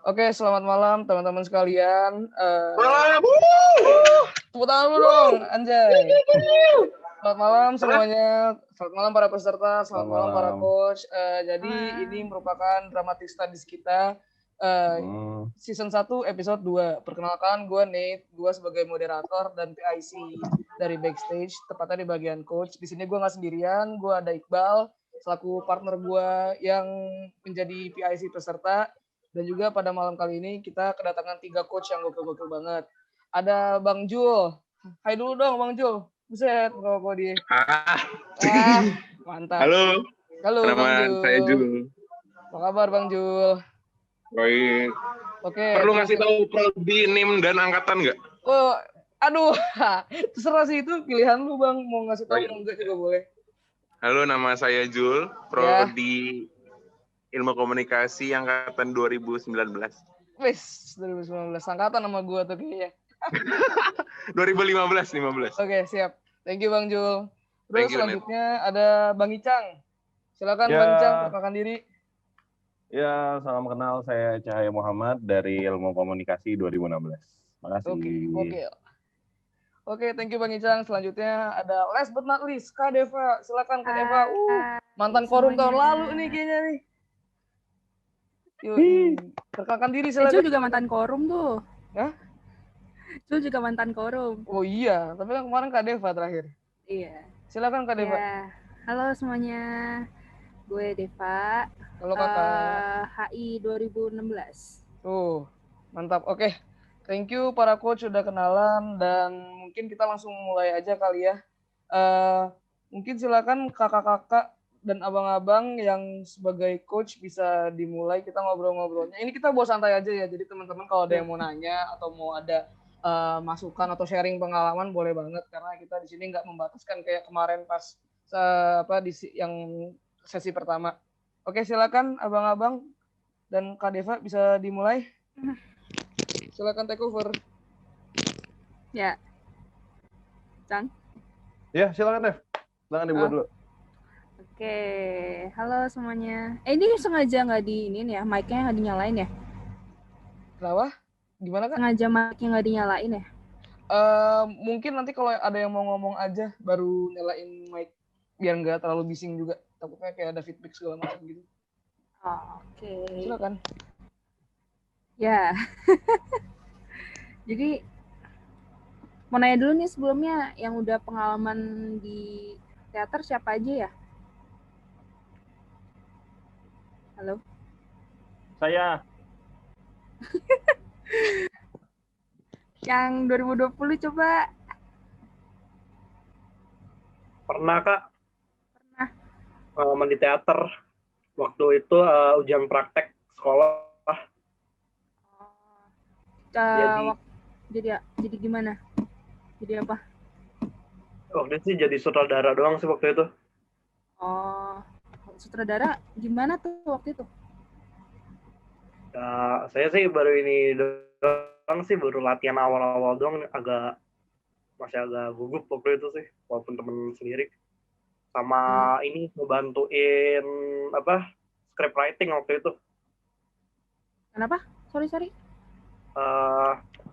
Oke, selamat malam teman-teman sekalian. Malam. Tepuk tangan dulu dong, anjay. Selamat malam semuanya. Selamat malam para peserta, selamat malam para coach. Jadi ini merupakan dramatic studies kita season 1 episode 2. Perkenalkan, gue Nate, gue sebagai moderator dan PIC dari backstage, tepatnya di bagian coach. Di sini gue nggak sendirian, gue ada Iqbal selaku partner gue yang menjadi PIC peserta. Dan juga pada malam kali ini kita kedatangan 3 coach yang gokil-gokil banget. Ada Bang Jul. Hai dulu dong Bang Jul. Buset, kok dia. Mantap. Halo Bang Jul. Saya Jul. Apa kabar Bang Jul? Baik. Oke. Perlu ngasih tahu prodi, NIM dan angkatan nggak? Oh, aduh. Terserah sih, itu pilihan lu Bang. Mau ngasih tahu mau enggak juga boleh. Halo, nama saya Jul. Prodi Ilmu Komunikasi angkatan 2019. Wis, 2019. Angkatan sama gua tuh kayaknya. 2015. Oke, siap. Thank you Bang Jul. Terus selanjutnya ada Bang Icang. Silakan Bang Icang, perkenalkan diri. Ya, salam kenal. Saya Cahaya Muhammad dari Ilmu Komunikasi 2016. Makasih. Oke, thank you Bang Icang. Selanjutnya ada last but not least, Kak Deva. Silakan Kak Deva. Mantan korum tahun lalu nih kayaknya nih. Yuk, perkenalkan diri silakan. Jul juga mantan korum tuh. Hah? Jul juga mantan korum. Oh iya, tapi kan kemarin Kak Deva terakhir. Iya. Silakan Kak Deva. Ya. Halo semuanya. Gue Deva. Halo Kakak. HI 2016. Mantap. Oke. Thank you para coach sudah kenalan dan mungkin kita langsung mulai aja kali ya. Mungkin silakan kakak-kakak dan abang-abang yang sebagai coach bisa dimulai kita ngobrol-ngobrolnya. Ini kita bawa santai aja ya. Jadi teman-teman kalau ada yang mau nanya atau mau ada masukan atau sharing pengalaman boleh banget karena kita di sini nggak membataskan kayak kemarin pas yang sesi pertama. Oke, silakan abang-abang dan Kak Deva bisa dimulai. Silakan take over. Ya. Cang. Ya, silakan Dev. Silakan dibuat dulu. Oke, halo semuanya. Ini sengaja nggak di ini ya, mic-nya nggak dinyalain ya? Kenapa? Gimana Kak? Sengaja mic-nya nggak dinyalain ya? Mungkin nanti kalau ada yang mau ngomong aja baru nyalain mic biar nggak terlalu bising juga. Takutnya kayak ada feedback segala macam gitu. Oke. Silakan. Ya. Jadi mau nanya dulu nih sebelumnya yang udah pengalaman di teater siapa aja ya? Halo? Saya. Yang 2020 coba. Pernah Kak. Pernah. Pengalaman di teater. Waktu itu ujian praktek sekolah. Jadi gimana? Jadi apa? Waktu itu sih jadi sutradara doang sih waktu itu. Oh, sutradara gimana tuh waktu itu? Saya sih baru ini doang sih, baru latihan awal-awal doang, masih agak gugup waktu itu sih, walaupun temen sendiri. Sama ini ngebantuin script writing waktu itu. Kenapa? Sorry.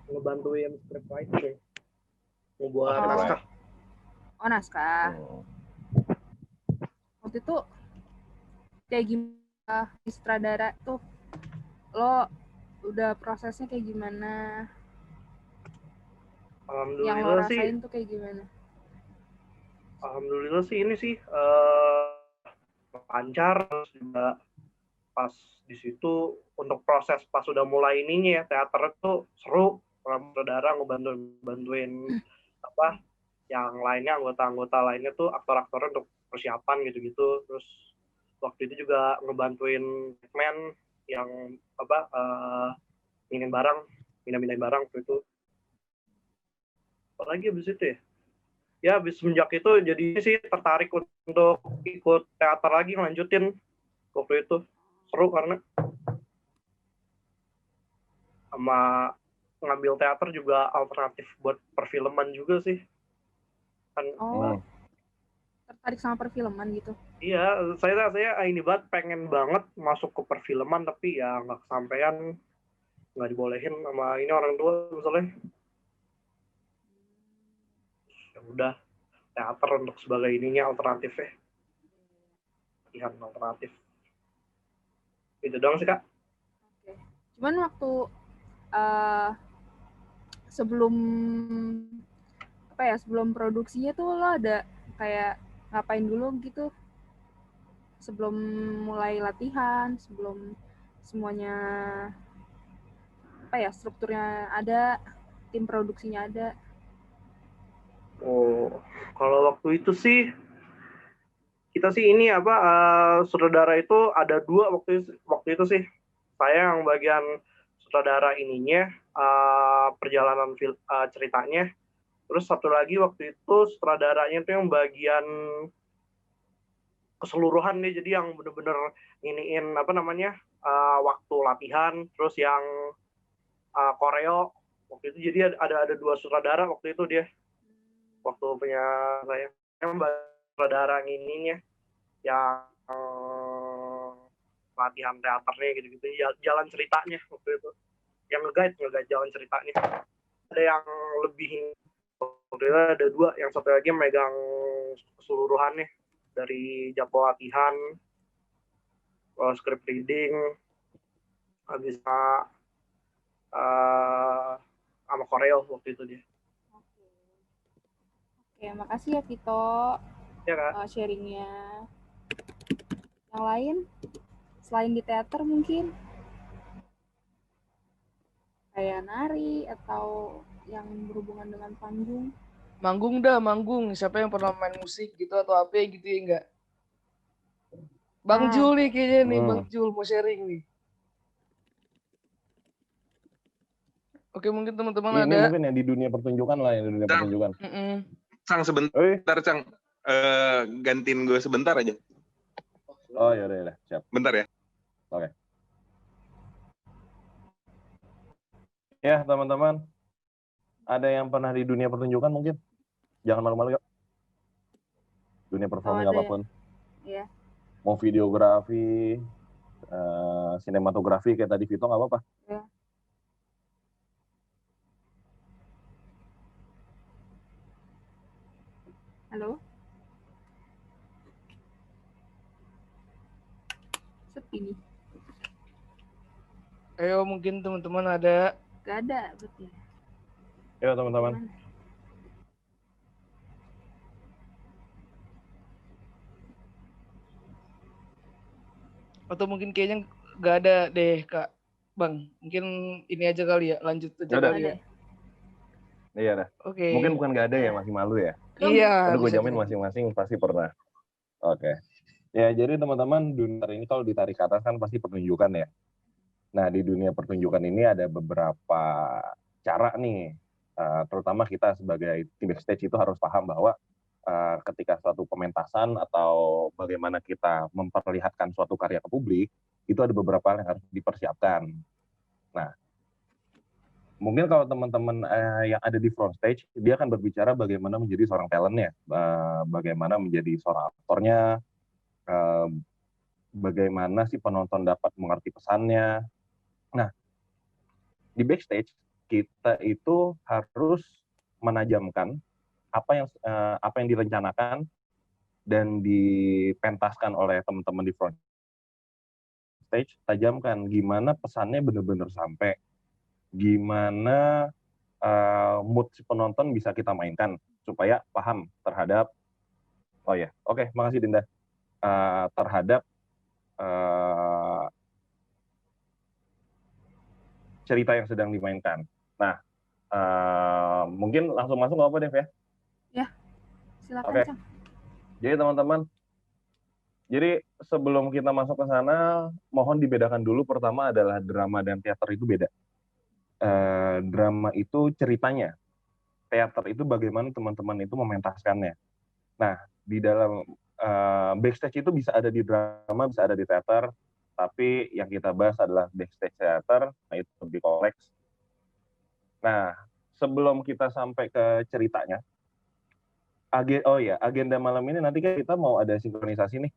Ngebantuin script writing. Ngebuat naskah. Oh, naskah. Waktu itu kayak gimana sutradara tuh? Lo udah prosesnya kayak gimana? Alhamdulillah yang lo rasain sih, tuh kayak gimana? Alhamdulillah sih ini sih lancar. Juga pas di situ untuk proses pas udah mulai ininya ya, teater itu seru. Saudara ngebantuin yang lainnya, anggota-anggota lainnya tuh aktor-aktornya untuk persiapan gitu-gitu. Terus waktu itu juga ngebantuin men yang mindahin barang waktu itu. Apalagi abis itu ya abis semenjak itu jadi sih tertarik untuk ikut teater lagi, ngelanjutin. Waktu itu seru karena sama ngambil teater juga alternatif buat perfilman juga sih kan. Tertarik sama perfilman gitu? Iya, saya ini banget pengen banget masuk ke perfilman, tapi ya nggak kesampaian nggak dibolehin sama ini orang tua misalnya. Ya udah, teater untuk sebagai ininya alternatif ya, latihan alternatif. Itu doang sih, Kak. Oke. Cuman waktu sebelum sebelum produksinya tuh lo ada kayak ngapain dulu gitu sebelum mulai latihan, sebelum semuanya strukturnya ada, tim produksinya ada. Oh, kalau waktu itu sih kita sih ini sutradara itu ada 2 waktu itu sih. Saya yang bagian sutradara ininya, perjalanan ceritanya. Terus satu lagi waktu itu sutradaranya itu yang bagian keseluruhan nih, jadi yang bener-bener iniin waktu latihan, terus yang koreo waktu itu. Jadi ada 2 sutradara waktu itu dia. Waktu punya saya yang sutradara ininya yang latihan teaternya gitu-gitu, jalan ceritanya waktu itu. Yang nge-guide jalan ceritanya. Ada yang lebih, waktu itu ada 2, yang satu lagi megang keseluruhannya dari jadwal latihan, script reading, habis sama koreo waktu itu dia. Oke, makasih ya Vito Ya, Kak. sharingnya. Yang lain selain di teater mungkin kayak nari atau yang berhubungan dengan panggung. Manggung. Siapa yang pernah main musik gitu atau apa gitu ya enggak? Bang Jul nih kayaknya nih, Bang Jul mau sharing nih. Oke, mungkin teman-teman ada. Ini mungkin yang di dunia pertunjukan lah, yang di dunia pertunjukan. Cang sebentar, Cang. Gantiin gue sebentar aja. Oh ya udah, siap. Bentar ya. Oke. Ya teman-teman, ada yang pernah di dunia pertunjukan mungkin? Jangan malu-malu ya. Dunia performing apapun. Iya. Mau videografi, sinematografi kayak tadi Vito nggak apa-apa. Ya. Halo? Sepi nih. Ayo mungkin teman-teman ada. Gak ada berarti. Ya teman-teman. Atau mungkin kayaknya nggak ada deh Kak Bang. Mungkin ini aja kali ya, lanjut aja kali ya. Iya dah. Oke. Mungkin bukan nggak ada ya, masih malu ya. Iya. Aduh, gue jamin masing-masing pasti pernah. Oke. Ya jadi teman-teman, dunia ini kalau ditarik ke atas kan pasti pertunjukan ya. Nah di dunia pertunjukan ini ada beberapa cara nih. Terutama kita sebagai tim backstage itu harus paham bahwa ketika suatu pementasan atau bagaimana kita memperlihatkan suatu karya ke publik, itu ada beberapa hal yang harus dipersiapkan. Nah, mungkin kalau teman-teman yang ada di front stage, dia akan berbicara bagaimana menjadi seorang talentnya, bagaimana menjadi seorang aktornya, bagaimana si penonton dapat mengerti pesannya. Nah, di backstage kita itu harus menajamkan apa yang direncanakan dan dipentaskan oleh teman-teman di front stage, tajamkan gimana pesannya benar-benar sampai, gimana mood si penonton bisa kita mainkan supaya paham terhadap, makasih Dinda, terhadap cerita yang sedang dimainkan. Nah, mungkin langsung masuk nggak apa Dev ya? Ya, silakan. Oke. Jadi teman-teman, sebelum kita masuk ke sana, mohon dibedakan dulu. Pertama adalah drama dan teater itu beda. Drama itu ceritanya, teater itu bagaimana teman-teman itu mementaskannya. Nah, di dalam backstage itu bisa ada di drama, bisa ada di teater, tapi yang kita bahas adalah backstage teater, nah itu lebih kompleks. Nah, sebelum kita sampai ke ceritanya, agenda malam ini nanti kan kita mau ada sinkronisasi nih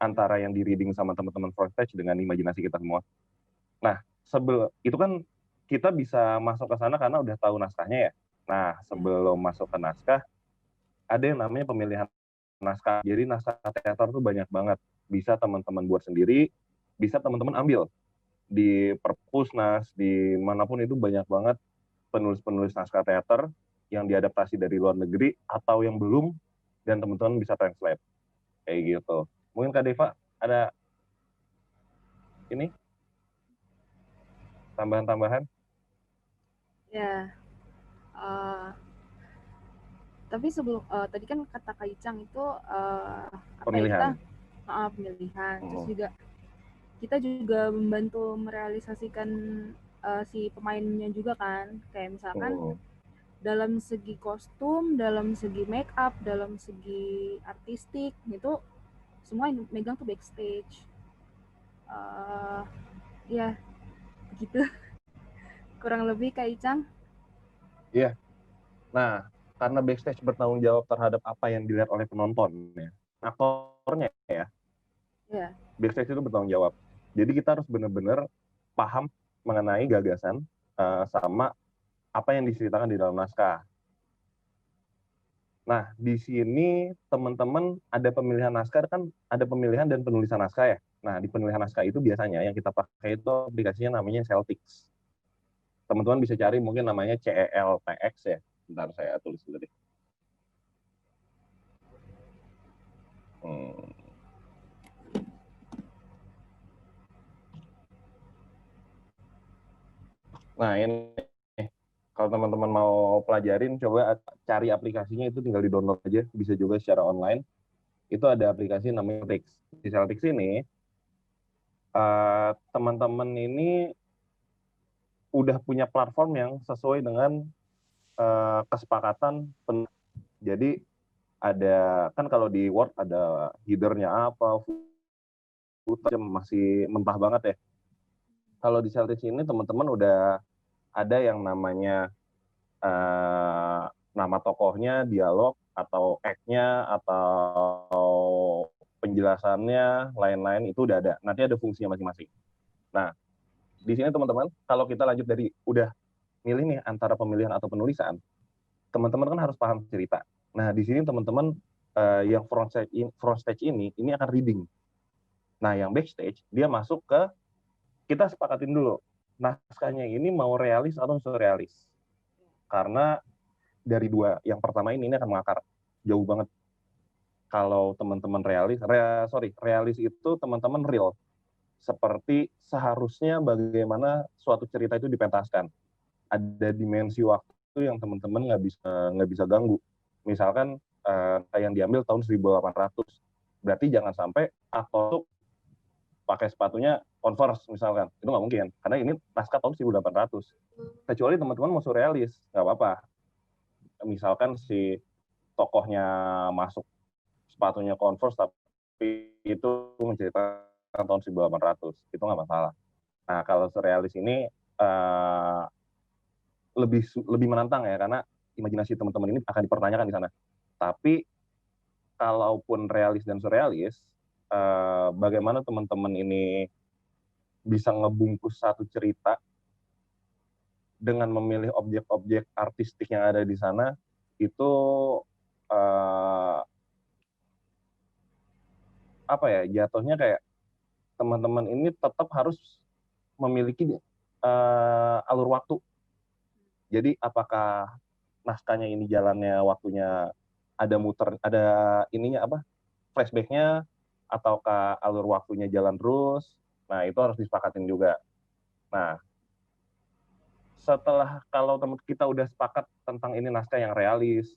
antara yang di reading sama teman-teman front stage dengan imajinasi kita semua. Nah, itu kan kita bisa masuk ke sana karena udah tahu naskahnya ya. Nah, sebelum masuk ke naskah, ada yang namanya pemilihan naskah. Jadi naskah teater tuh banyak banget. Bisa teman-teman buat sendiri, bisa teman-teman ambil di perpusnas, di manapun itu banyak banget penulis-penulis naskah teater yang diadaptasi dari luar negeri atau yang belum, dan teman-teman bisa translate kayak gitu. Mungkin Kak Deva ada ini tambahan-tambahan? Ya, eh, tapi sebelum tadi kan kata Kak Icang itu apa ya, kita Pemilihan. pemilihan, terus juga kita juga membantu merealisasikan si pemainnya juga kan, kayak misalkan dalam segi kostum, dalam segi make up, dalam segi artistik itu semua yang megang tuh backstage. Ya gitu kurang lebih Kak Icang. Iya. Nah, karena backstage bertanggung jawab terhadap apa yang dilihat oleh penonton ya, aktornya ya, backstage itu bertanggung jawab. Jadi kita harus benar-benar paham mengenai gagasan sama apa yang diceritakan di dalam naskah. Nah, di sini teman-teman ada pemilihan naskah, kan ada pemilihan dan penulisan naskah ya. Nah, di penulisan naskah itu biasanya yang kita pakai itu aplikasinya namanya Celtics. Teman-teman bisa cari mungkin namanya CELTX ya. Bentar saya tulis dulu deh. Nah, ini kalau teman-teman mau pelajarin, coba cari aplikasinya, itu tinggal di-download aja, bisa juga secara online. Itu ada aplikasi namanya Celtics. Di Celtics ini, teman-teman ini udah punya platform yang sesuai dengan kesepakatan. Jadi ada, kan kalau di Word ada header-nya apa, masih mentah banget ya. Kalau di Celtics ini teman-teman udah ada yang namanya nama tokohnya, dialog, atau act-nya, atau penjelasannya, lain-lain, itu udah ada. Nanti ada fungsinya masing-masing. Nah, di sini teman-teman, kalau kita lanjut dari udah milih nih antara pemilihan atau penulisan, teman-teman kan harus paham cerita. Nah, di sini teman-teman yang front stage ini akan reading. Nah, yang backstage, dia masuk ke, kita sepakatin dulu, naskahnya ini mau realis atau surrealis. Karena dari dua, yang pertama ini akan mengakar jauh banget. Kalau teman-teman realis itu teman-teman real. Seperti seharusnya bagaimana suatu cerita itu dipentaskan. Ada dimensi waktu yang teman-teman nggak bisa ganggu. Misalkan yang diambil tahun 1800, berarti jangan sampai aktor pakai sepatunya Converse misalkan, itu nggak mungkin, karena ini naskah tahun 1800. Kecuali teman-teman mau surrealis, nggak apa-apa. Misalkan si tokohnya masuk sepatunya Converse, tapi itu menceritakan tahun 1800, itu nggak masalah. Nah, kalau surrealis ini lebih menantang ya, karena imajinasi teman-teman ini akan dipertanyakan di sana. Tapi kalaupun realis dan surrealis, bagaimana teman-teman ini bisa ngebungkus satu cerita dengan memilih objek-objek artistik yang ada di sana, itu apa ya, jatuhnya kayak teman-teman ini tetap harus memiliki alur waktu. Jadi apakah naskahnya ini jalannya waktunya ada muter, ada ininya apa, flashback-nya, ataukah alur waktunya jalan terus. Nah, itu harus disepakatin juga. Nah, setelah kalau kita udah sepakat tentang ini naskah yang realis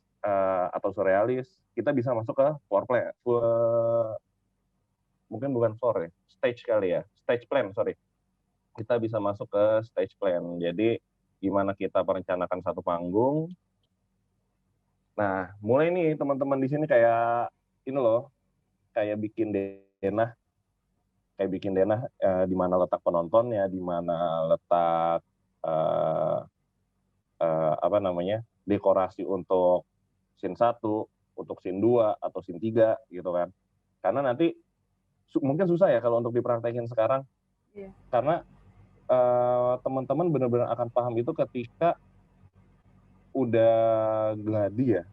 atau surrealis, kita bisa masuk ke floor mungkin bukan floor ya, stage kali ya, stage plan, sorry. Kita bisa masuk ke stage plan. Jadi gimana kita merencanakan satu panggung. Nah, mulai nih teman-teman di sini kayak ini loh, kayak bikin denah, di mana letak penontonnya, di mana letak apa namanya, dekorasi untuk scene 1, untuk scene 2 atau scene 3 gitu kan. Karena nanti mungkin susah ya kalau untuk dipraktekin sekarang. Iya. Karena teman-teman benar-benar akan paham itu ketika udah gladi ya.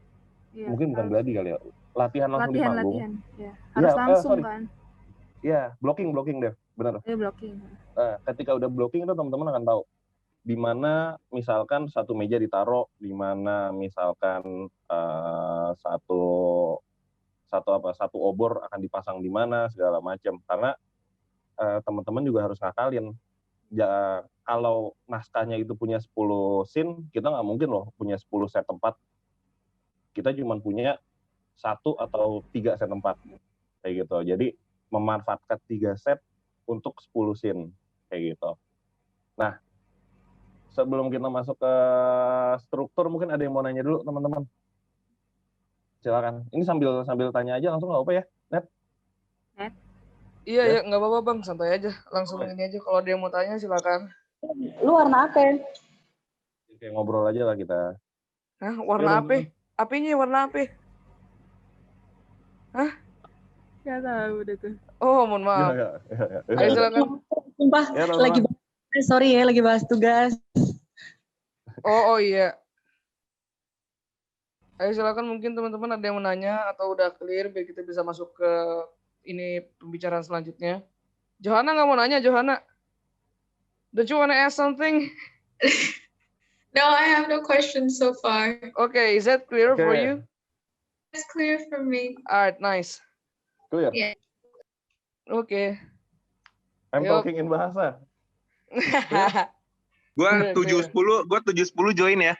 Iya, Mungkin bukan gladi kali ya. Latihan langsung di panggung. latihan. Ya. Harus langsung kan. Iya, blocking deh, benar. Iya, blocking. Ketika udah blocking itu teman-teman akan tahu di mana misalkan satu meja ditaruh, di mana misalkan satu obor akan dipasang di mana segala macam. Karena teman-teman juga harus ngakalin. Ya, kalau naskahnya itu punya 10 scene, kita nggak mungkin loh punya 10 set tempat. Kita cuma punya 1 atau 3 set tempat kayak gitu. Jadi memanfaatkan 3 set untuk 10 scene kayak gitu. Nah, sebelum kita masuk ke struktur, mungkin ada yang mau nanya dulu teman-teman. Silakan. Ini sambil tanya aja langsung nggak apa ya, Net? Iya ya, nggak apa-apa Bang, santai aja. Langsung ini aja. Kalau ada yang mau tanya silakan. Lu warna apa? Kayak ngobrol aja lah kita. Hah, warna apa? Apinya warna apa? Hah? Gak tahu deh tuh. Oh, mohon maaf. Ya. Ayo silakan. Sumpah, Ya, lagi bahas, sorry ya, lagi bahas tugas. Oh iya. Ayo silakan, mungkin teman-teman ada yang menanya atau udah clear biar kita bisa masuk ke ini pembicaraan selanjutnya. Johanna nggak mau nanya, Johanna? Don't you wanna ask something? No, I have no questions so far. Okay, is that clear for you? It's clear for me. Alright, nice. Clear? Yeah. Okay. I'm talking in bahasa. Gua 7-10 join ya.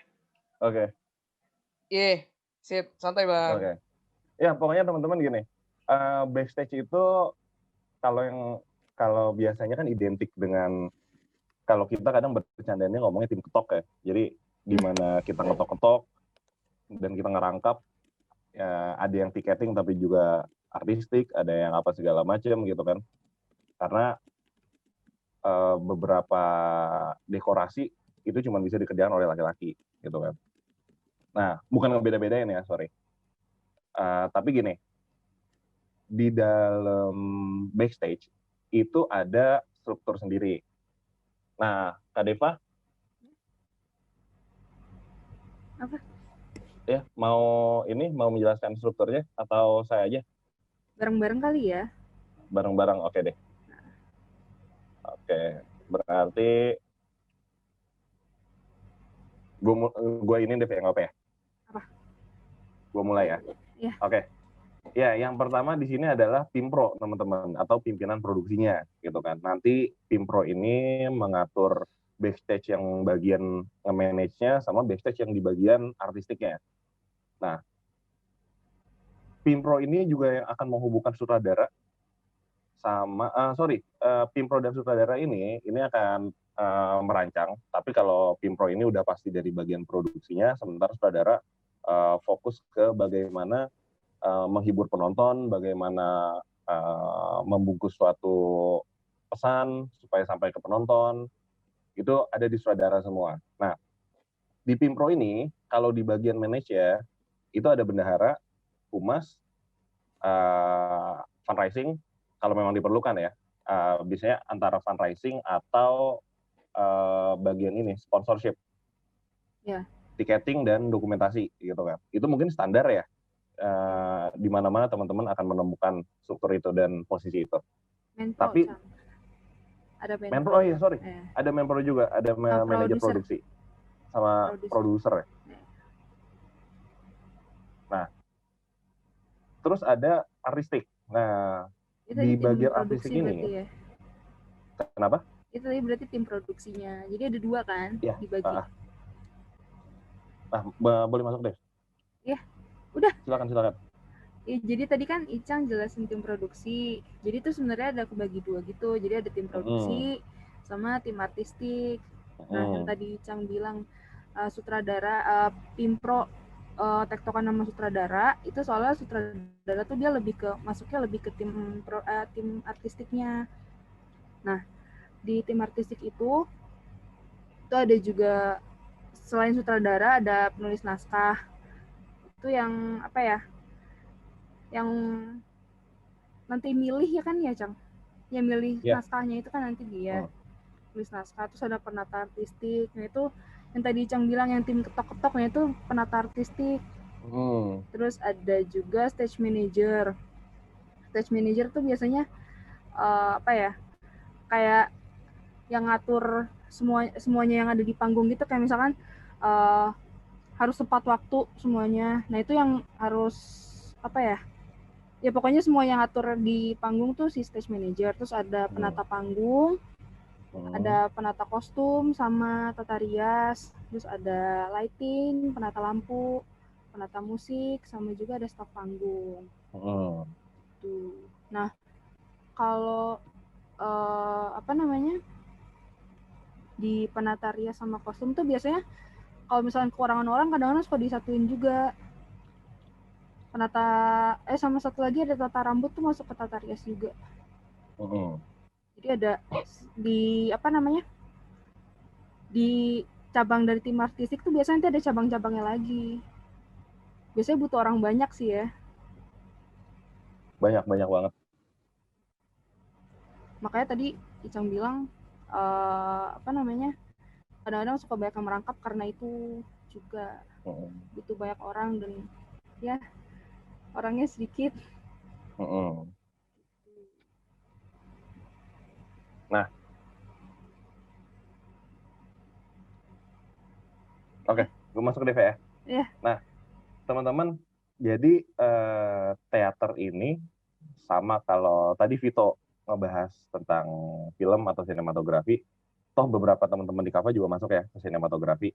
Oke. Iya, sip, santai Bang. Oke. Ya, pokoknya teman-teman gini. Backstage itu kalau biasanya kan identik dengan, kalau kita kadang bercandanya ngomongnya tim ketok ya. Jadi di mana kita ngetok-ketok dan kita ngerangkap, ya, ada yang tiketing tapi juga artistik, ada yang apa segala macam gitu kan. Karena beberapa dekorasi itu cuma bisa dikerjakan oleh laki-laki gitu kan. Nah, bukan ngebeda-bedain ya, sorry. Tapi gini, di dalam backstage itu ada struktur sendiri. Nah, Kak Deva? Apa? Ya, mau menjelaskan strukturnya atau saya aja? Bareng-bareng kali ya. Bareng-bareng, oke deh. Oke, berarti gue ini deh yang apa ya? Apa? Gue mulai ya? Iya. Oke. Ya, yang pertama di sini adalah tim pro, teman-teman, atau pimpinan produksinya, gitu kan. Nanti tim pro ini mengatur backstage yang bagian nge-manage-nya sama backstage yang di bagian artistiknya. Nah, tim pro ini juga yang akan menghubungkan sutradara sama Pimpro dan sutradara ini akan merancang, tapi kalau Pimpro ini udah pasti dari bagian produksinya, sementara sutradara fokus ke bagaimana menghibur penonton, bagaimana membungkus suatu pesan supaya sampai ke penonton, itu ada di sutradara semua. Nah, di Pimpro ini, kalau di bagian manajer, itu ada bendahara, humas, fundraising, kalau memang diperlukan ya, biasanya antara fundraising atau bagian ini sponsorship, tiketing dan dokumentasi gitu kan. Itu mungkin standar ya, di mana-mana teman-teman akan menemukan struktur itu dan posisi itu. Menpro, tapi ada Menpro, ada Menpro juga, ada manajer produksi sama produser ya. Nah, terus ada artistik. Nah, itu di bagian artistik ini, ya? Kenapa? Itu tadi berarti tim produksinya. Jadi ada 2 kan ya, dibagi. Boleh masuk deh. Iya, udah. Silakan. Ya, jadi tadi kan Icang jelasin tim produksi. Jadi itu sebenarnya ada kebagi 2 gitu. Jadi ada tim produksi sama tim artistik. Nah, yang tadi Icang bilang sutradara, Pimpro tektokan sama sutradara, itu soalnya sutradara tuh dia masuknya lebih ke tim artistiknya. Nah, di tim artistik itu ada juga, selain sutradara ada penulis naskah. Itu yang apa ya? Yang nanti milih ya kan ya, Cang? Yang milih naskahnya itu kan nanti dia. tulis naskah, terus ada penata artistik. Nah itu yang tadi Icang bilang yang tim ketok-ketok, nah itu penata artistik. Terus ada juga stage manager. Stage manager tuh biasanya kayak yang ngatur semuanya yang ada di panggung gitu, kayak misalkan harus tepat waktu semuanya. Nah itu yang harus ya pokoknya semua yang ngatur di panggung tuh si stage manager. Terus ada penata panggung, ada penata kostum sama tata rias, terus ada lighting, penata lampu, penata musik, sama juga ada staf panggung. Tuh. Nah kalau di penata rias sama kostum tuh biasanya kalau misalnya kekurangan orang kadang-kadang suka disatuin juga. Sama satu lagi ada tata rambut tuh masuk ke tata rias juga. Jadi ada di cabang dari tim artistik tuh biasanya nanti ada cabang-cabangnya lagi. Biasanya butuh orang banyak sih ya. Banyak banget. Makanya tadi Icang bilang kadang-kadang suka banyak yang merangkap karena itu juga butuh banyak orang dan ya orangnya sedikit. Nah, oke, gue masuk ke DV ya. Iya. Nah, teman-teman, jadi teater ini sama kalau tadi Vito ngebahas tentang film atau sinematografi, toh beberapa teman-teman di Kava juga masuk ya ke sinematografi.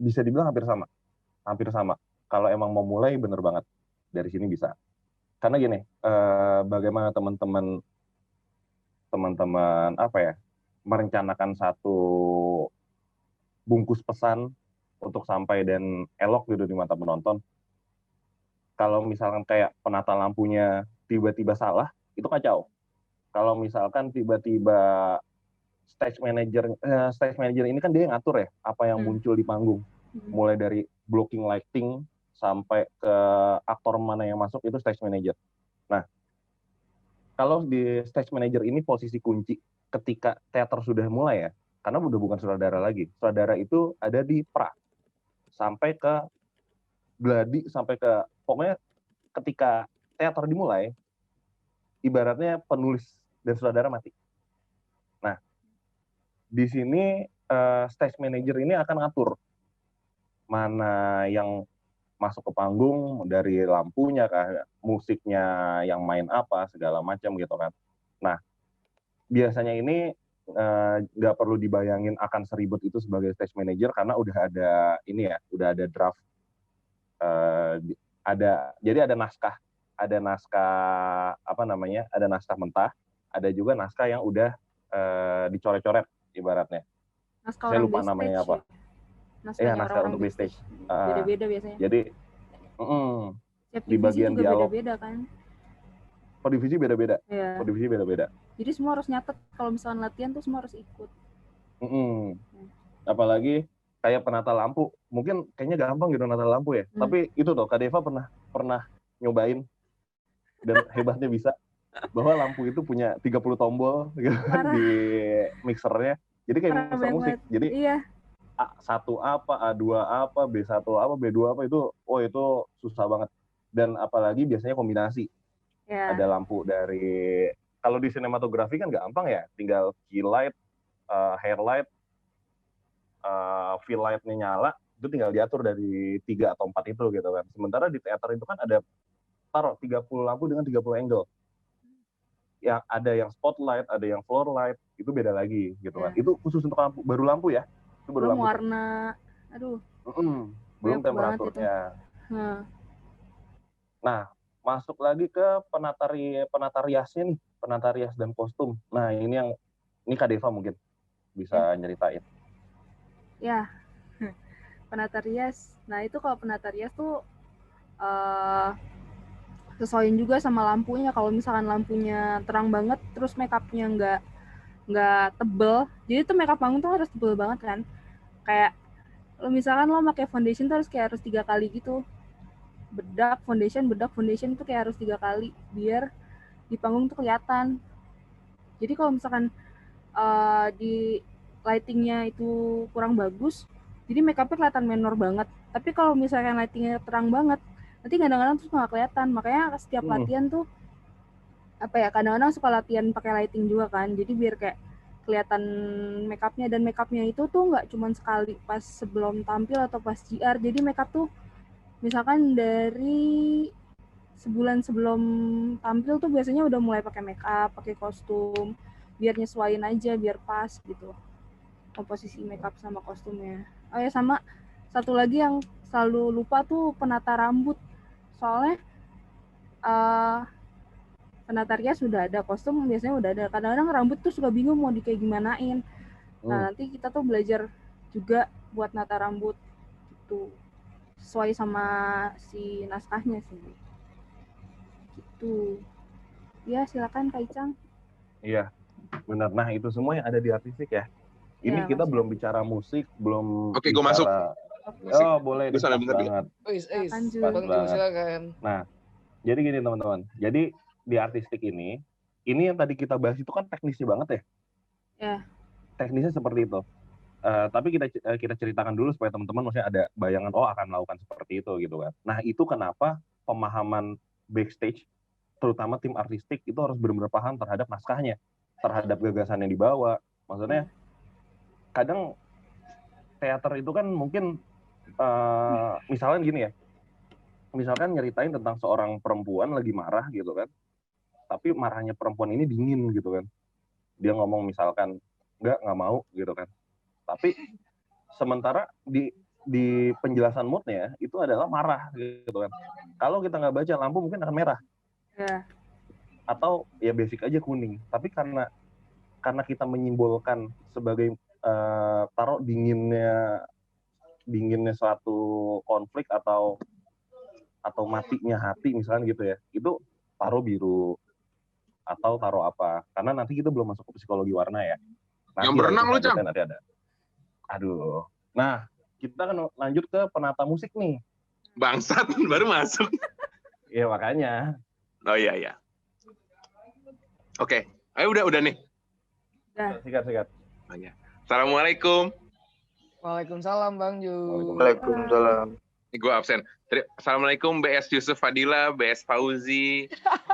Bisa dibilang hampir sama. Kalau emang mau mulai bener banget dari sini bisa. Karena gini, bagaimana teman-teman merencanakan satu bungkus pesan untuk sampai dan elok gitu di mata penonton. Kalau misalkan kayak penata lampunya tiba-tiba salah, itu kacau. Kalau misalkan tiba-tiba stage manager ini kan dia yang ngatur ya apa yang muncul di panggung, mulai dari blocking lighting sampai ke aktor mana yang masuk itu stage manager. Nah, kalau di stage manager ini posisi kunci ketika teater sudah mulai ya, karena udah bukan sutradara lagi. Sutradara itu ada di pra sampai ke gladi sampai ke pokoknya ketika teater dimulai, ibaratnya penulis dan sutradara mati. Nah, di sini stage manager ini akan ngatur mana yang masuk ke panggung, dari lampunya kah, musiknya yang main apa, segala macam gitu kan. Nah, biasanya ini nggak perlu dibayangin akan seribet itu sebagai stage manager karena udah ada draft, jadi ada naskah mentah, ada juga naskah yang udah dicoret-coret ibaratnya. Naskah saya lupa namanya apa. Naskah untuk stage. Beda-beda biasanya. Jadi di bagian juga dialog beda-beda kan. Per divisi beda-beda. Yeah. Per divisi beda-beda. Jadi semua harus nyatet, kalau misalnya latihan tuh semua harus ikut. Apalagi kayak penata lampu, mungkin kayaknya gampang gitu penata lampu ya. Tapi itu tuh Kak Deva pernah nyobain dan hebatnya bisa bahwa lampu itu punya 30 tombol gitu kan di mixernya. Jadi kayak mixer musik. Jadi A1 apa, A2 apa, B1 apa, B2 apa itu susah banget. Dan apalagi biasanya kombinasi. Yeah. Ada lampu dari, kalau di sinematografi kan gampang ya, tinggal key light, hair light, fill light-nya nyala, itu tinggal diatur dari 3 atau 4 itu gitu kan. Sementara di teater itu kan ada 30 lampu dengan 30 angle. Yang ada yang spotlight, ada yang floor light, itu beda lagi gitu kan. Itu khusus untuk lampu, baru lampu ya. Itu baru belum lampu. Warna, belum temperaturnya. Nah, masuk lagi ke penata riasnya nih, penata rias dan kostum. Nah, ini Kak Deva mungkin bisa nyeritain. Ya, penata rias. Nah, itu kalau penata rias tuh sesuaiin juga sama lampunya. Kalau misalkan lampunya terang banget, terus make-up-nya nggak tebel, jadi tuh make-up panggung tuh harus tebel banget kan. Kayak misalkan lo pakai foundation tuh harus 3 kali gitu. Bedak foundation itu kayak harus 3 kali biar di panggung tuh kelihatan. Jadi kalau misalkan di lightingnya itu kurang bagus, jadi make up-nya kelihatan menor banget. Tapi kalau misalkan lightingnya terang banget, nanti kadang-kadang terus nggak kelihatan. Makanya setiap latihan tuh kadang-kadang suka latihan pakai lighting juga kan, jadi biar kayak kelihatan make up-nya. Dan make up-nya itu tuh nggak cuma sekali pas sebelum tampil atau pas GR. Jadi make up tuh misalkan dari sebulan sebelum tampil tuh biasanya udah mulai pakai make up, pakai kostum, biar nyesuaiin aja, biar pas gitu komposisi make up sama kostumnya. Oh ya, sama satu lagi yang selalu lupa tuh penata rambut. Soalnya penatarnya sudah ada, kostum biasanya udah ada. Kadang-kadang rambut tuh suka bingung mau kayak gimanain. Nah, nanti kita tuh belajar juga buat nata rambut gitu. Sesuai sama si naskahnya sih. Gitu. Ya, silakan Kak Icang. Iya, benar. Nah, itu semua yang ada di artistik ya. Ini Ya, kita Mas. belum bicara musik, belum Oke, gue masuk. Oh, boleh. Gue salah Pas bener banget. Silakan, Ju. Pas Bang Ju, banget. silakan. Nah, jadi gini teman-teman. Jadi di artistik ini yang tadi kita bahas itu kan teknisnya banget ya. Ya. Teknisnya seperti itu. Tapi kita ceritakan dulu supaya teman-teman maksudnya ada bayangan akan melakukan seperti itu gitu kan. Nah, itu kenapa pemahaman backstage terutama tim artistik itu harus benar-benar paham terhadap naskahnya, terhadap gagasan yang dibawa. Maksudnya kadang teater itu kan mungkin misalnya gini ya. Misalkan nyeritain tentang seorang perempuan lagi marah gitu kan. Tapi marahnya perempuan ini dingin gitu kan. Dia ngomong misalkan nggak mau gitu kan. Tapi sementara di penjelasan moodnya itu adalah marah gitu kan. Kalau kita nggak baca lampu mungkin akan merah. Ya. Atau ya basic aja kuning. Tapi karena kita menyimbolkan sebagai taruh dinginnya suatu konflik atau matinya hati misalnya gitu ya. Itu taruh biru atau taruh apa. Karena nanti kita belum masuk ke psikologi warna ya. Nanti Yang berenang lu, Cang. Nanti ada. Aduh. Nah, kita kan lanjut ke penata musik nih. Bangsat, baru masuk. Iya, makanya. Oh iya. Oke. Ayo udah nih. Udah. Sikat. Assalamualaikum. Waalaikumsalam Bang Ju. Waalaikumsalam. Gue absen. Assalamualaikum BS Yusuf Fadila, BS Fauzi,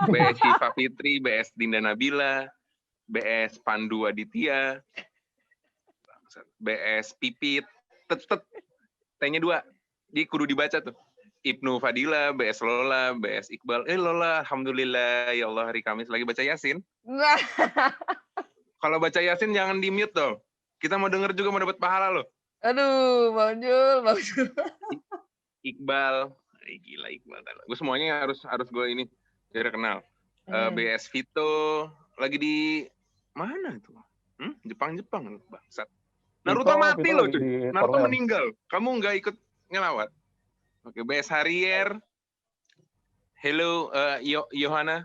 BS Syifa Fitri, BS Dinda Nabila, BS Pandu Aditya, BS Pipit, T-nya 2. Jadi kudu dibaca tuh. Ibnu Fadila, BS Lola, BS Iqbal. Lola, alhamdulillah ya Allah hari Kamis lagi baca Yasin. Nah. Kalau baca Yasin jangan di-mute dong. Kita mau denger juga mau dapat pahala loh. Aduh, Bang Jul. Iqbal, gila Iqbal. Gue semuanya harus gue ini biar kenal. BS Vito lagi di mana itu? Jepang bangsat. Naruto mati loh cuy. Naruto meninggal. Kamu nggak ikut ngelawat? Oke, BS Harrier. Hello, Yohana.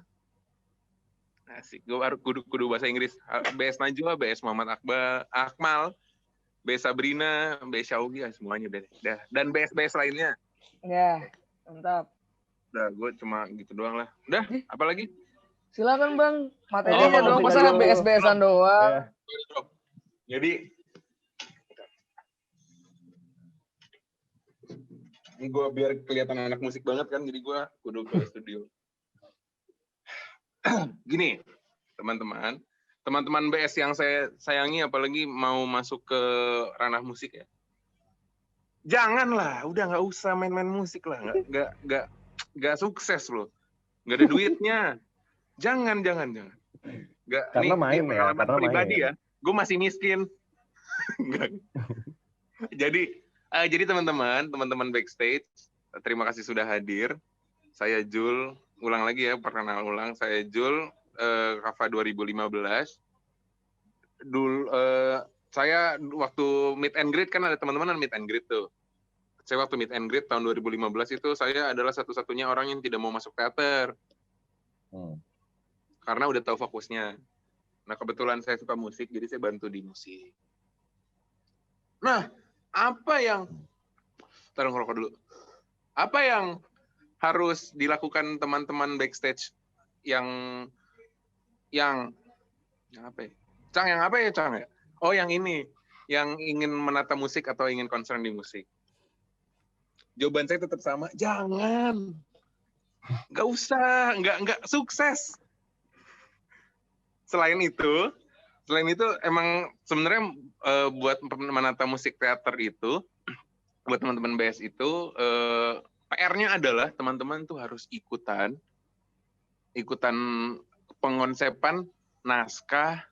Asik. Gue harus kudu bahasa Inggris. BS Najwa, BS Muhammad Akmal, BS Sabrina, BS Syaugi, semuanya udah. Dan BS lainnya. Ya, mantap. Udah, gue cuma gitu doang lah. Udah, apa lagi? Silakan Bang, materinya dong, masa BS-BSan doang. Jadi, ini gue biar kelihatan anak musik banget kan, jadi gue kudu ke studio. Gini, teman-teman BS yang saya sayangi, apalagi mau masuk ke ranah musik ya. Janganlah, udah nggak usah main-main musik lah, nggak sukses loh, nggak ada duitnya. Jangan. Nggak, karena ini pengalaman pribadi ya. Gue masih miskin. Jadi teman-teman backstage, terima kasih sudah hadir. Saya Jul, ulang lagi ya, perkenalan ulang. Saya Jul, Kafa 2015. Saya waktu meet and greet kan ada teman-teman meet and greet tuh. Saya waktu meet and greet tahun 2015 itu saya adalah satu-satunya orang yang tidak mau masuk teater. Karena udah tahu fokusnya. Nah, kebetulan saya suka musik, jadi saya bantu di musik. Nah, taruh ngerokok dulu. Apa yang harus dilakukan teman-teman backstage yang apa ya? Cang, yang apa ya, Cang? Ya? Oh, yang ini. Yang ingin menata musik atau ingin concern di musik. Jawaban saya tetap sama. Jangan. Nggak usah. Nggak sukses. Selain itu emang sebenarnya buat menata musik teater itu, buat teman-teman BS itu, PR-nya adalah teman-teman tuh harus ikutan pengonsepan naskah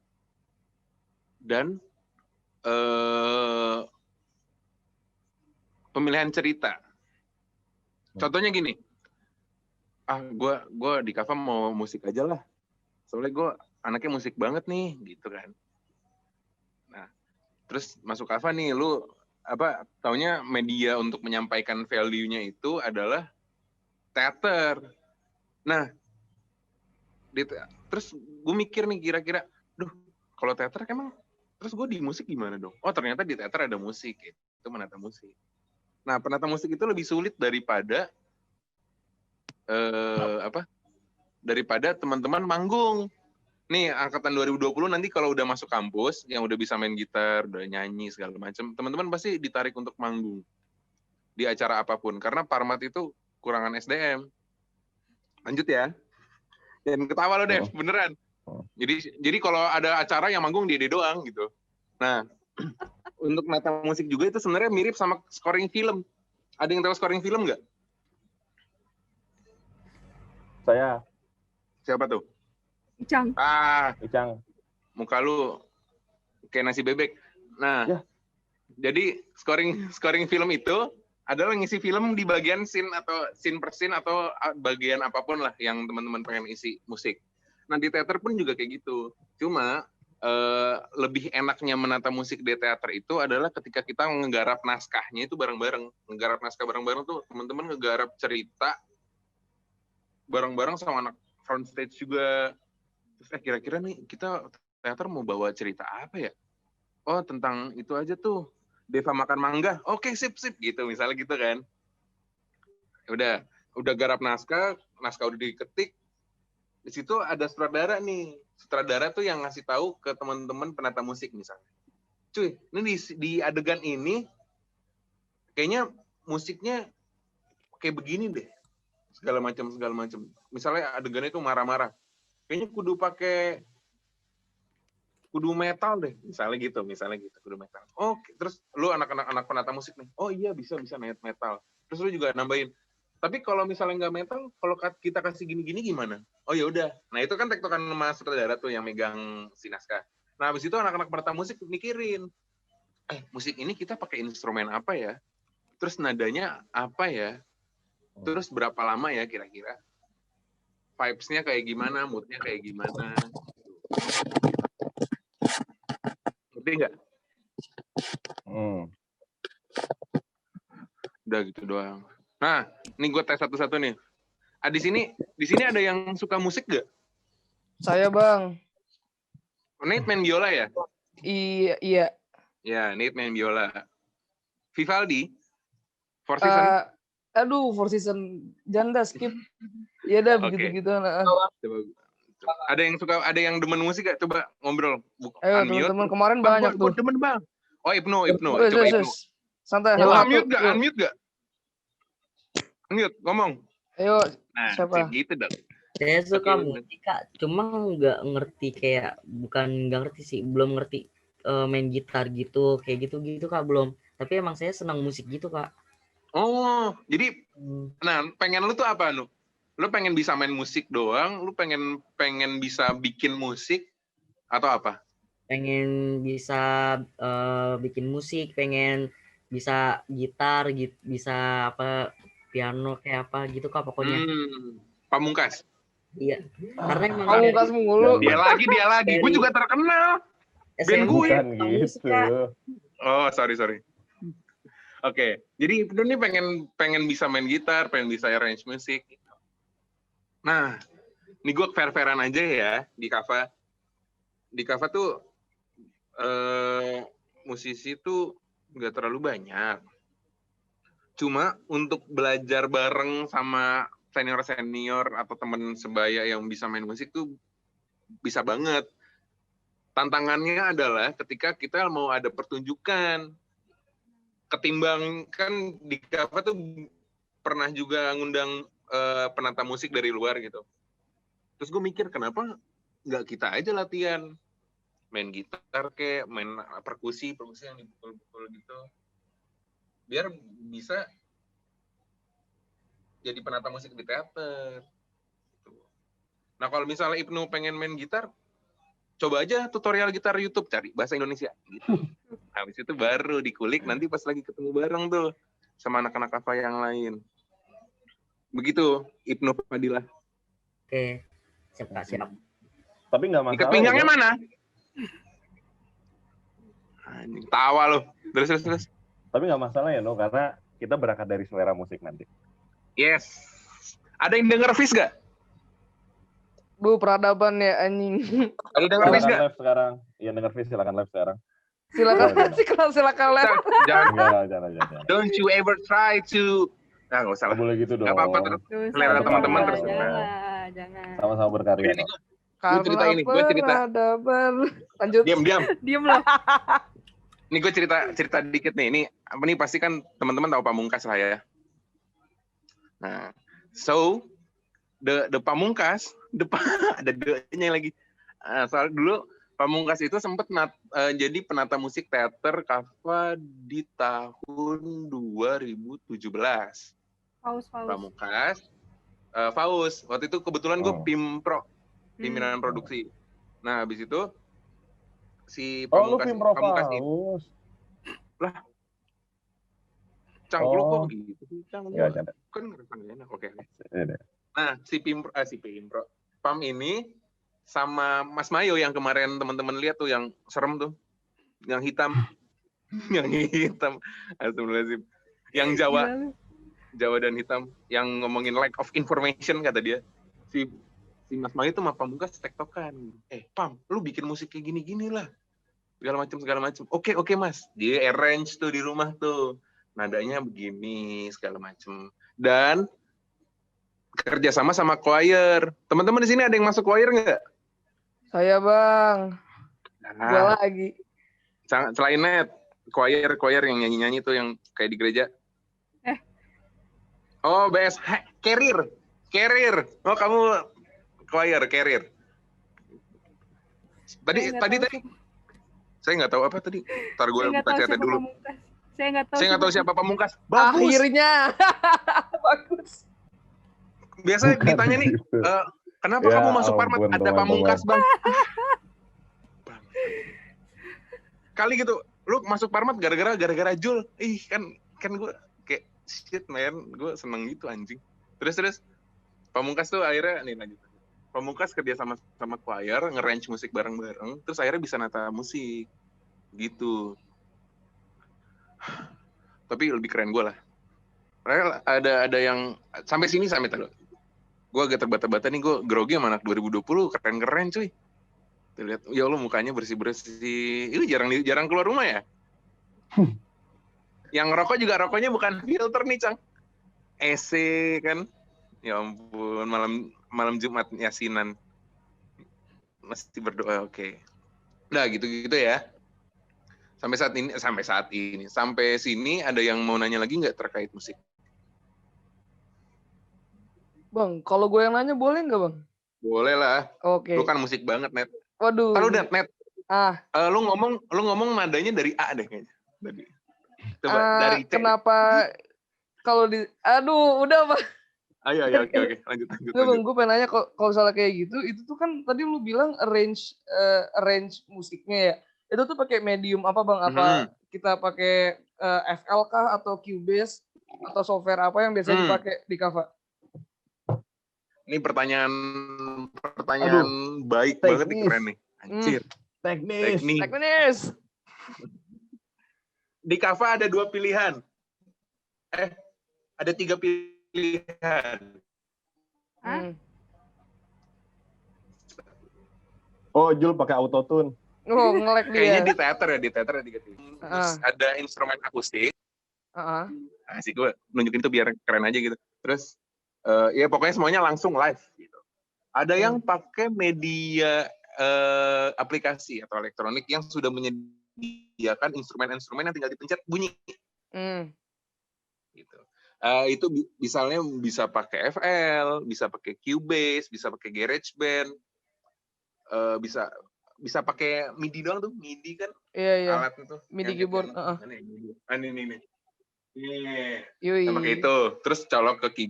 dan pemilihan cerita. Contohnya gini, gue di Kava mau musik aja lah, soalnya gue anaknya musik banget nih, gitu kan. Nah, terus masuk Kava nih, lu taunya media untuk menyampaikan value-nya itu adalah teater. Nah, terus gue mikir nih kira-kira, kalau teater emang, terus gue di musik gimana dong? Oh, ternyata di teater ada musik, itu menata musik. Nah, penata musik itu lebih sulit daripada daripada teman-teman manggung. Nih, angkatan 2020 nanti kalau udah masuk kampus, yang udah bisa main gitar, udah nyanyi, segala macam, teman-teman pasti ditarik untuk manggung di acara apapun. Karena Parmat itu kurangan SDM. Lanjut ya. Dan ketawa lo, Dev, beneran. Jadi kalau ada acara yang manggung dia doang gitu. Nah, untuk menata musik juga itu sebenarnya mirip sama scoring film. Ada yang tahu scoring film nggak? Saya. Siapa tuh? Icang. Icang. Muka lu kayak nasi bebek. Nah, ya. Jadi scoring film itu adalah ngisi film di bagian scene atau scene per scene atau bagian apapun lah yang teman-teman pengen isi musik. Nah, di teater pun juga kayak gitu. Cuma lebih enaknya menata musik di teater itu adalah ketika kita ngegarap naskahnya itu bareng-bareng. Ngegarap naskah bareng-bareng tuh teman-teman ngegarap cerita bareng-bareng sama anak front stage juga. Terus kira-kira nih kita teater mau bawa cerita apa ya? Oh, tentang itu aja tuh. Deva makan mangga. Oke, sip gitu misalnya gitu kan. Udah garap naskah udah diketik. Di situ ada sutradara nih. Sutradara tuh yang ngasih tahu ke teman-teman penata musik misalnya. Cuy, ini di adegan ini kayaknya musiknya kayak begini deh. Segala macam. Misalnya adegannya itu marah-marah. Kayaknya kudu metal deh. Misalnya gitu, kudu metal. Oh, terus lu anak-anak penata musik nih. Oh iya, bisa metal. Terus lu juga nambahin. Tapi kalau misalnya nggak metal, kalau kita kasih gini-gini gimana? Oh ya udah. Nah, itu kan tektokan sama sutradara tuh yang megang si naskah. Nah, habis itu anak-anak penata musik mikirin, musik ini kita pakai instrumen apa ya? Terus nadanya apa ya? Terus berapa lama ya kira-kira? Vibes-nya kayak gimana? Mood-nya kayak gimana? Ngerti nggak? Udah gitu doang. Nah, ini gue tes satu-satu nih. Di sini ada yang suka musik gak? Saya, Bang. Nate main biola ya? Iya. Ya, Nate main biola. Vivaldi? Four Seasons? Four Seasons. Janda skip. Iya dah, begitu-gitu. Nah. Ada yang demen musik gak? Coba ngobrol. Ayo, teman-teman kemarin banyak tuh. Gue demen, Bang. Oh, Ibnu. Coba Ibnu. Santai. Unmute gak? Unmute, ngomong. Ayo, nah, siapa? Gitu dong. Saya suka musik, Kak. Cuma nggak ngerti belum ngerti main gitar gitu, kayak gitu, Kak, belum. Tapi emang saya senang musik gitu, Kak. Oh, jadi, nah, pengen lu tuh apa, Nu? Lu pengen bisa main musik doang? Lu pengen bisa bikin musik? Atau apa? Pengen bisa bikin musik, pengen bisa gitar, bisa apa, piano kayak apa gitu, Kak, pokoknya. Pamungkas? Iya. Karena emang Pamungkas mulu. Dia lagi. Gue juga terkenal. Band gue. Gitu. Oh, sorry. Oke. Jadi Ibnu nih pengen bisa main gitar, pengen bisa arrange musik. Nah, ini gue fair-fairan aja ya di Kava. Di Kava tuh musisi tuh nggak terlalu banyak. Cuma untuk belajar bareng sama senior atau teman sebaya yang bisa main musik tuh bisa banget. tantangannya adalah ketika kita mau ada pertunjukan, ketimbang kan di Kava tuh pernah juga ngundang penata musik dari luar gitu. Terus gue mikir kenapa nggak kita aja latihan main gitar kayak main perkusi yang dipukul-pukul gitu, biar bisa jadi penata musik di teater. Nah kalau misalnya Ibnu pengen main gitar, coba aja tutorial gitar YouTube, cari bahasa Indonesia gitu. Habis itu baru dikulik nanti pas lagi ketemu bareng tuh sama anak-anak Kava yang lain. Begitu Ibnu Fadilah. Oke, siap Kak, siap. Tapi nggak masalah. Ikat pinggangnya ya, mana? Anjing, tawa lo. Terus. Tapi nggak masalah ya, No, karena kita berangkat dari selera musik nanti. Yes. Ada yang denger Fis gak? Bu, peradaban ya anjing. Ada denger Fis Silakan gak? live sekarang. Iya, denger Fis, silakan live sekarang. Silakan Jangan. silakan live. Jangan. Jangan. Don't you ever try to. Nah, nggak usah Nggak lah. boleh gitu dong. Nggak apa-apa terus. Selera teman-teman terus. Jangan. Sama-sama berkarya. Ini No. gue cerita ini. Gue cerita. Peradaban. Lanjut. Diam. Diem loh. Ini gue cerita dikit nih. Ini apa nih pasti kan teman-teman tahu Pamungkas lah ya. Nah, so the Pamungkas, ada the-nya lagi. Soal dulu Pamungkas itu sempat jadi penata musik teater Kava di tahun 2017. Paus. Pamungkas, Faus. Waktu itu kebetulan gue pimpinan produksi. Nah, habis itu si Oh, lu Pamungkas ini. Paus. Lah, Cang, lu kok Oh. gitu sih, Cang? Lu Nggak ada. kan ngerasa nggak enak. Oke. Iya. Nah, si Pam ini sama Mas Mayo yang kemarin teman-teman lihat tuh yang serem tuh, yang hitam, Astagfirullahaladzim, yang Jawa dan hitam, yang ngomongin lack of information kata dia. Si Mas Mayo tuh sama Pamungkas tektokan. Pam, lu bikin musik kayak gini-gini lah, segala macam. Oke Mas, dia arrange tuh di rumah tuh, nadanya begini segala macam, dan kerja sama choir. Teman-teman di sini ada yang masuk choir nggak? Saya Bang. Gua Nah, lagi. selain net, choir yang nyanyi-nyanyi tuh yang kayak di gereja. Oh, BS carrier. Oh, kamu choir carrier. Tadi saya nggak tahu apa tadi. Ntar gue buka chatnya dulu. Saya nggak tahu siapa Pamungkas. Bagus. Akhirnya. Bagus. Biasanya ditanya nih, kenapa Ya kamu masuk Parmat? ampun, Ada Pamungkas, Bang. Kali gitu, lu masuk Parmat gara-gara Jul. Ih, kan gue kayak shit man, gue seneng gitu anjing. Terus Pamungkas tuh akhirnya nih lanjut. Pamungkas kerja sama choir, nge-range musik bareng-bareng, terus akhirnya bisa nata musik. Gitu. Tapi lebih keren gue lah. Ada yang sampai tadi. Gue agak terbata-bata nih, gue grogi sama anak 2020, keren-keren cuy. Tuh lihat, ya Allah mukanya bersih-bersih. Itu jarang keluar rumah ya. Yang rokok juga rokoknya bukan filter nih, Cang. EC kan. Ya ampun, malam Jumat Yasinan. Mesti berdoa, oke. Nah, gitu-gitu ya. Sampai sini ada yang mau nanya lagi nggak terkait musik? Bang, kalau gue yang nanya boleh nggak Bang? Boleh lah. Oke. Lu kan musik banget, Net. Waduh. Tahu Net. Ah. Lu ngomong nadanya dari A deh kayaknya. Coba dari C. Kenapa kalau aduh, udah Bang. Ayo, oke. Lanjut. Nggak Bang, gue pengen nanya kalau misalnya kayak gitu, itu tuh kan tadi lu bilang arrange musiknya ya. Itu tuh pakai medium apa Bang? Apa kita pakai FL kah atau Cubase atau software apa yang biasanya dipakai di Kava? Ini pertanyaan baik banget nih, keren nih. Anjir. Teknis. Di Kava ada 2 pilihan. Ada 3 pilihan. Oh, Jul pakai autotune. Oh, nge-lag dia. Kayaknya di teater ada 3 pilihan. Terus ada instrumen akustik. Asik, gue nunjukin tuh biar keren aja gitu. Terus ya pokoknya semuanya langsung live gitu. Ada yang pakai media aplikasi atau elektronik yang sudah menyediakan instrumen-instrumen yang tinggal dipencet bunyi. Gitu. Itu misalnya bisa pakai FL, bisa pakai Cubase, bisa pakai GarageBand, bisa pakai MIDI doang tuh, MIDI kan alat itu. MIDI keyboard. Ini. Yoi. Nah, pakai itu, terus colok ke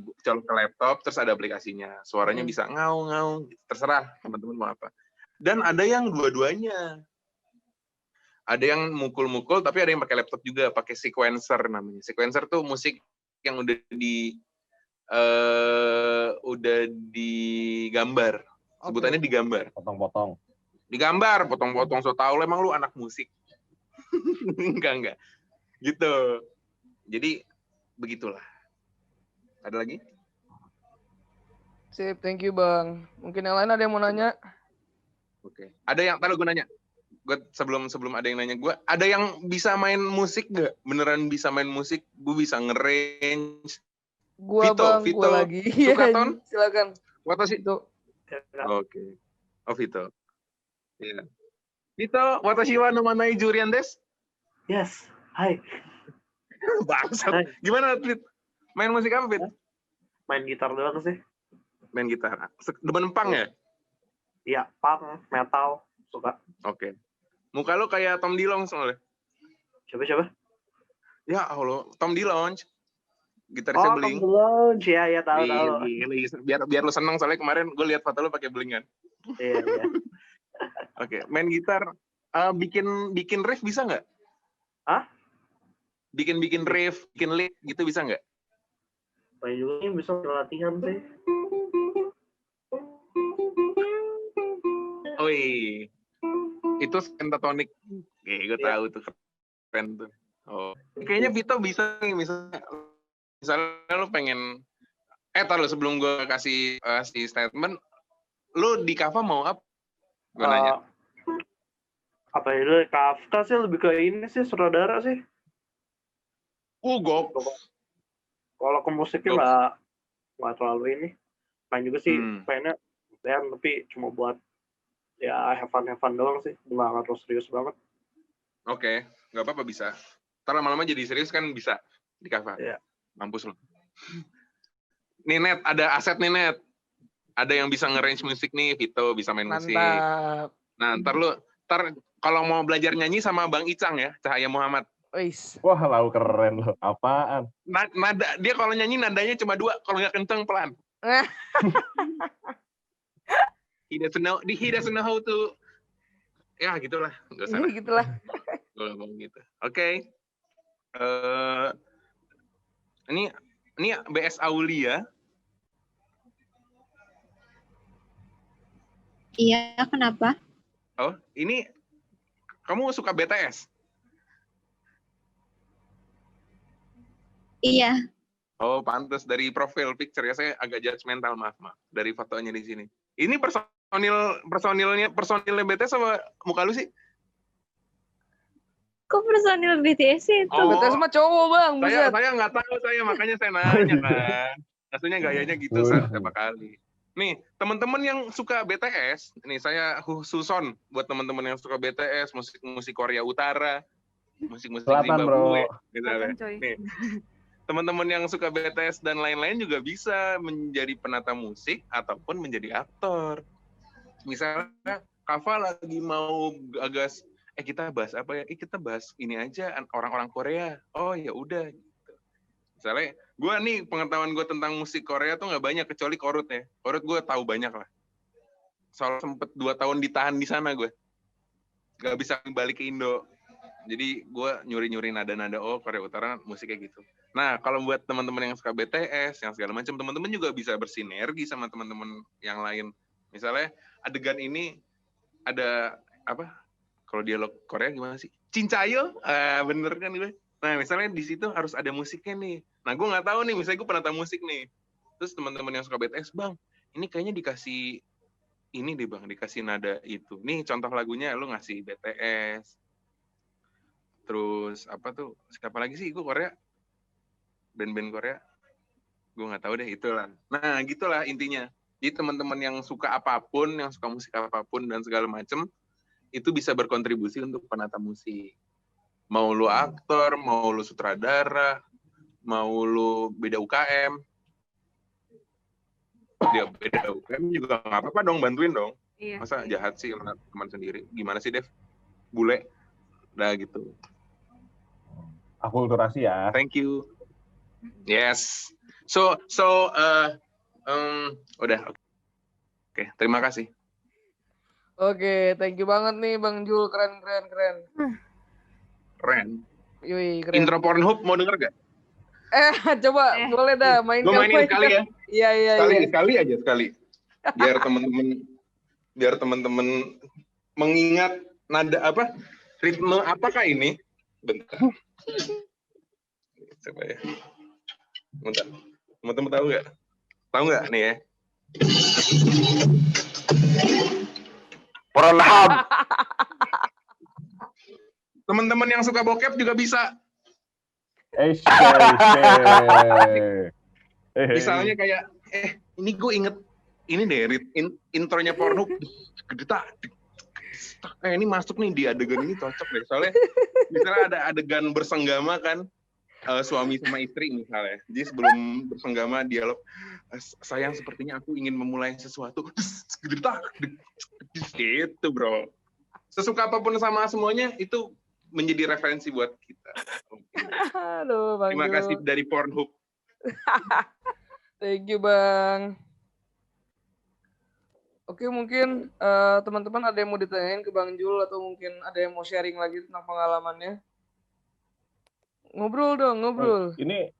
laptop, terus ada aplikasinya. Suaranya bisa ngau, terserah teman-teman mau apa. Dan ada yang dua-duanya. Ada yang mukul-mukul, tapi ada yang pakai laptop juga, pakai sequencer namanya. Sequencer tuh musik yang udah digambar. Sebutannya digambar. Potong-potong. Digambar, potong-potong. So tau emang lu anak musik. Enggak. Gitu. Jadi begitulah. Ada lagi? Sip, thank you Bang. Mungkin yang lain ada yang mau nanya? Oke. Ada yang tadi gue nanya. Gue sebelum ada yang nanya gue, ada yang bisa main musik gak? Beneran bisa main musik? Gue bisa nge-range. Gua Bang, Vito. gua lagi. Suka Ton? Silakan. Watashi. Oke. Oh Vito. Iya. Vito, watashi wa nomanai Jurian desu? Yes. Hai. Bangsat. Gimana, Fit? Main musik apa, Fit? Main gitar doang sih. Main gitar. Demen punk ya? Iya, punk, metal, suka. Oke. Muka lu kayak Tom DeLonge soalnya. Siapa? Ya Allah, Tom DeLonge. Gitarisnya Blink. Tom DeLonge. Ya, tahu. Biar lu seneng soalnya kemarin gue lihat foto lu pakai Blink kan. Iya. Oke, main gitar. Bikin riff bisa nggak? Hah? Bikin riff, bikin lick gitu bisa nggak? Main juga nih, bisa latihan sih. Oi, itu pentatonic. Gue tahu tuh, keren tuh. Oh, kayaknya Vito bisa nih, misalnya lu pengen, taruh sebelum gue kasih statement, lu di Kava mau apa? Gue nanya. Apa itu? Kafka sih lebih ke ini sih, sutradara sih. Gok. Kalau ke musiknya nggak terlalu ini. Main juga sih, pengennya band, tapi cuma buat ya have fun doang sih, nggak terlalu serius banget. Oke, nggak apa-apa bisa. Ntar lama-lama jadi serius kan bisa di Kava. Iya. Mampus lo. Nih Net, ada aset nih Net. Ada yang bisa nge-range musik nih, Vito bisa main musik. Mantap. Nah, ntar kalau mau belajar nyanyi sama Bang Icang ya, Cahaya Muhammad. Wah, lau keren lo. Apaan? Nada dia kalau nyanyi nadanya cuma 2, kalau nggak kenceng pelan. He doesn't know how to. Ya gitulah. Gitulah. Gue ngomong gitu. Oke. Ini BS Aulia. Iya, kenapa? Oh, ini kamu suka BTS? Iya. Oh, pantas dari profil picture ya, saya agak judgmental, maaf. Dari fotonya di sini. Ini personilnya BTS sama muka lu sih? Kok personil BTS itu? BTS mah cowok Bang. Saya nggak tahu, makanya saya nanya kan. Maksudnya gayanya gitu setiap kali. Nih, teman-teman yang suka BTS, nih saya suson buat teman-teman yang suka BTS, musik Korea Utara, musik Zimbabwe, misalnya. Nih, teman-teman yang suka BTS dan lain-lain juga bisa menjadi penata musik ataupun menjadi aktor. Misalnya Kava lagi mau agak kita bahas apa ya? Kita bahas ini aja orang-orang Korea. Oh ya udah. Misalnya gue nih pengetahuan gue tentang musik Korea tuh nggak banyak kecuali Korut ya. Korut gue tahu banyak lah. Soal sempet 2 tahun ditahan di sana gue. Gak bisa balik ke Indo. Jadi gue nyuri-nyuri nada-nada Korea Utara musiknya gitu. Nah kalau buat teman-teman yang suka BTS yang segala macam, teman-teman juga bisa bersinergi sama teman-teman yang lain. Misalnya adegan ini ada apa? Kalau dialog Korea gimana sih? Cincayo, bener kan gue? Nah misalnya di situ harus ada musiknya nih. Nah gue nggak tahu nih, misalnya gue penata musik nih. Terus teman-teman yang suka BTS, Bang, ini kayaknya dikasih ini deh Bang, dikasih nada itu. Nih contoh lagunya lu ngasih BTS. Terus apa tuh? Siapa lagi sih? Gue Korea. Band-band Korea. Gue nggak tahu deh, itulah. Nah gitulah intinya. Jadi teman-teman yang suka apapun, yang suka musik apapun dan segala macam, itu bisa berkontribusi untuk penata musik. Mau lu aktor, mau lu sutradara, mau lu beda UKM. Dia beda UKM juga nggak apa-apa dong, bantuin dong. Iya. Masa jahat sih teman sendiri? Gimana sih, Dev? Bule? Nah gitu. Akulturasi ya. Thank you. Yes. So, udah. Oke, terima kasih. Oke, thank you banget nih Bang Jul, keren. Keren. Yui, keren. Intro Pornhub mau denger gak? Coba boleh dah Gue mainin sekali ya. Iya. Sekali aja. Biar teman-teman mengingat nada apa? Ritme apakah ini? Bentar. Coba ya. Bentar. Teman-teman tahu nggak? Tahu nggak nih ya? Pornhub. Teman-teman yang suka bokep juga bisa. Misalnya kayak, ini gue inget, ini deh, intronya Pornhub, ini masuk nih di adegan ini cocok deh. Soalnya misalnya ada adegan bersenggama kan, suami sama istri misalnya. Jadi sebelum bersenggama dialog, sayang sepertinya aku ingin memulai sesuatu. Gitu bro. Sesuka apapun sama semuanya itu menjadi referensi buat kita. Aduh, Bang Terima Jul. kasih dari Pornhub. Thank you Bang. Oke, mungkin teman-teman ada yang mau ditanyain ke Bang Jul atau mungkin ada yang mau sharing lagi tentang pengalamannya? Ngobrol dong, ngobrol. Ini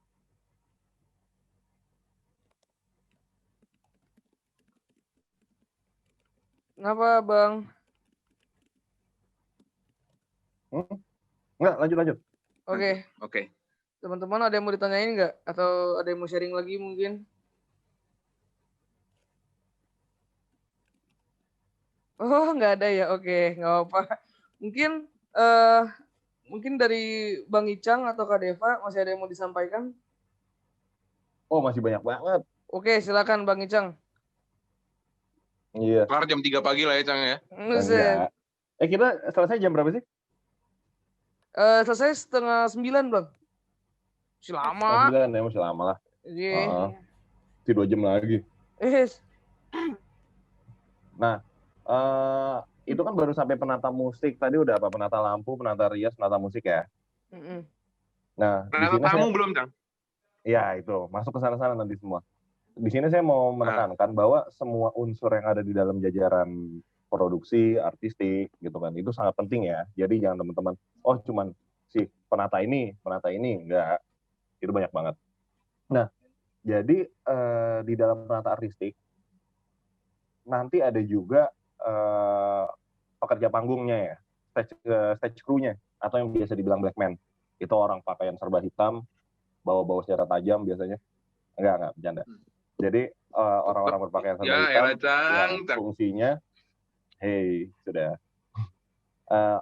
Kenapa Bang? Enggak, lanjut. Oke. Teman-teman ada yang mau ditanyain nggak? Atau ada yang mau sharing lagi mungkin? Oh, nggak ada ya? Oke, nggak apa-apa. Mungkin dari Bang Icang atau Kak Deva masih ada yang mau disampaikan? Oh, masih banyak banget. Oke, silakan Bang Icang. Iya. Kelar jam 3 pagi lah ya, Cang ya. Enggak. Kita selesai jam berapa sih? Selesai 8:30 Bang. Masih lama. 9 ya, masih lama lah. Iya. Masih 2 jam lagi. Nah, itu kan baru sampai penata musik. Tadi udah apa? Penata lampu, penata rias, penata musik ya. Nah, penata tamu belum, Cang? Ya, itu. Masuk ke sana-sana nanti semua. Di sini saya mau menekankan bahwa semua unsur yang ada di dalam jajaran produksi, artistik, gitu kan, itu sangat penting ya. Jadi jangan teman-teman, oh cuman si penata ini, enggak. Itu banyak banget. Nah, jadi di dalam penata artistik, nanti ada juga pekerja panggungnya ya, stage crew-nya, atau yang biasa dibilang black man. Itu orang pakaian serba hitam, bawa senjata tajam biasanya. Enggak, bercanda. Jadi orang-orang berpakaian serba hitam yang fungsinya, sudah.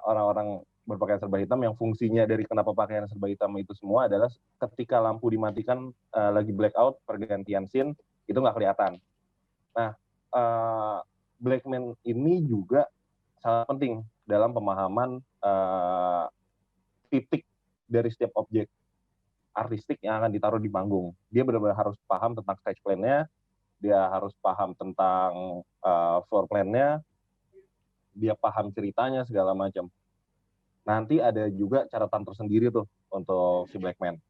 Orang-orang berpakaian serba hitam yang fungsinya dari kenapa pakaian serba hitam itu semua adalah ketika lampu dimatikan lagi blackout, pergantian scene, itu nggak kelihatan. Nah, black man ini juga sangat penting dalam pemahaman titik dari setiap objek artistik yang akan ditaruh di panggung. Dia benar-benar harus paham tentang stage plan-nya, dia harus paham tentang floor plan-nya, dia paham ceritanya segala macam. Nanti ada juga catatan tersendiri tuh untuk si black man.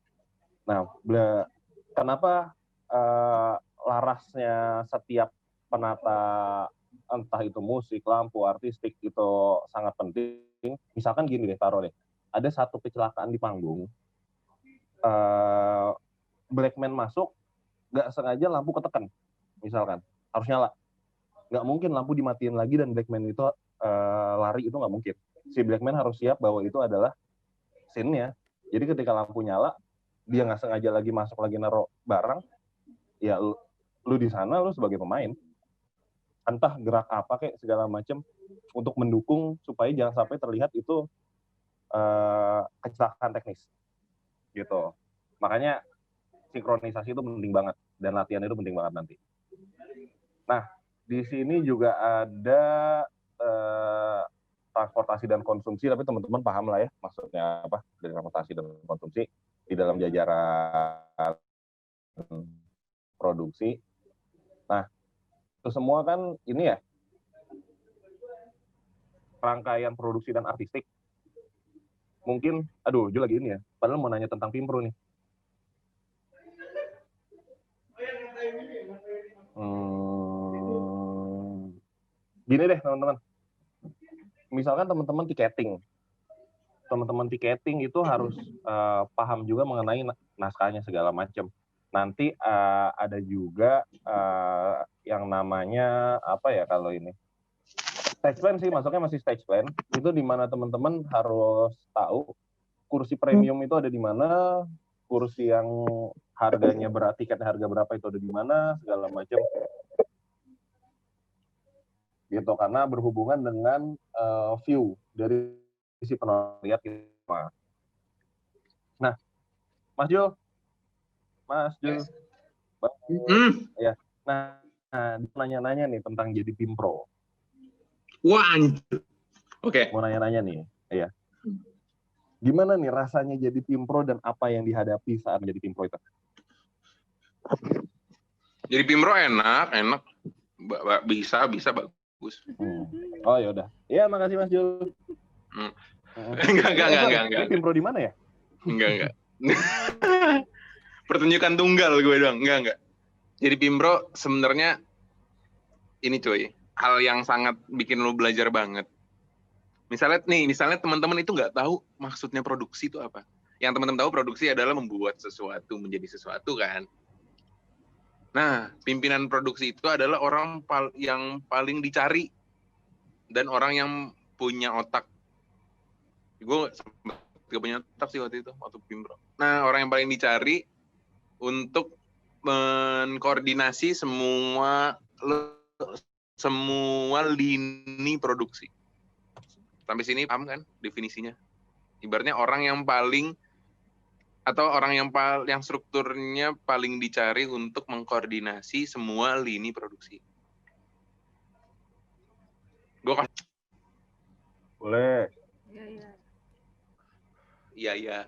Nah, kenapa larasnya setiap penata, entah itu musik, lampu, artistik, itu sangat penting. Misalkan gini deh, taruh deh, ada satu kecelakaan di panggung, black man masuk, nggak sengaja lampu ketekan, misalkan, harus nyala. Nggak mungkin lampu dimatiin lagi dan black man itu lari, itu nggak mungkin. Si black man harus siap bahwa itu adalah scene-nya. Jadi ketika lampu nyala, dia nggak sengaja lagi masuk lagi naruh barang, ya lu di sana, lu sebagai pemain, entah gerak apa kayak segala macam untuk mendukung supaya jangan sampai terlihat itu kecelakaan teknis. Gitu. Makanya sinkronisasi itu penting banget dan latihan itu penting banget nanti. Nah, di sini juga ada transportasi dan konsumsi, tapi teman-teman paham lah ya maksudnya apa dari transportasi dan konsumsi di dalam jajaran produksi. Nah, itu semua kan ini ya rangkaian produksi dan artistik. Mungkin, aduh, Ju lagi ini ya. Padahal mau nanya tentang Pimpro nih. Gini deh teman-teman. Misalkan teman-teman tiketing. Teman-teman tiketing itu harus paham juga mengenai naskahnya segala macam. Nanti ada juga yang namanya apa ya kalau ini? Stage plan sih, masuknya masih stage plan. Itu di mana teman-teman harus tahu kursi premium itu ada di mana, kursi yang harganya tiketnya harga berapa itu ada di mana, segala macam. Gitu, karena berhubungan dengan view dari si penonton lihat gitu. Nah, Mas Jul. Ya. Nah, nanya-nanya nih tentang jadi Pimpro. Wah, oke. Mau nanya-nanya nih, ya. Gimana nih rasanya jadi Pimpro dan apa yang dihadapi saat menjadi Pimpro itu? Jadi Pimpro enak, bisa bagus. Oh ya udah. Iya, makasih Mas Jul. Enggak. Pimpro di mana ya? Enggak. Pertunjukan tunggal gue doang. Enggak. Jadi Pimpro sebenarnya ini cuy, hal yang sangat bikin lo belajar banget. Misalnya teman-teman itu nggak tahu maksudnya produksi itu apa. Yang teman-teman tahu produksi adalah membuat sesuatu menjadi sesuatu kan. Nah, pimpinan produksi itu adalah orang yang paling dicari dan orang yang punya otak. Gue gak punya otak sih waktu Pimpro. Nah, orang yang paling dicari untuk mengkoordinasi semua lini produksi. Sampai sini paham kan definisinya? Ibaratnya orang yang paling atau orang yang strukturnya paling dicari untuk mengkoordinasi semua lini produksi. Boleh. Iya.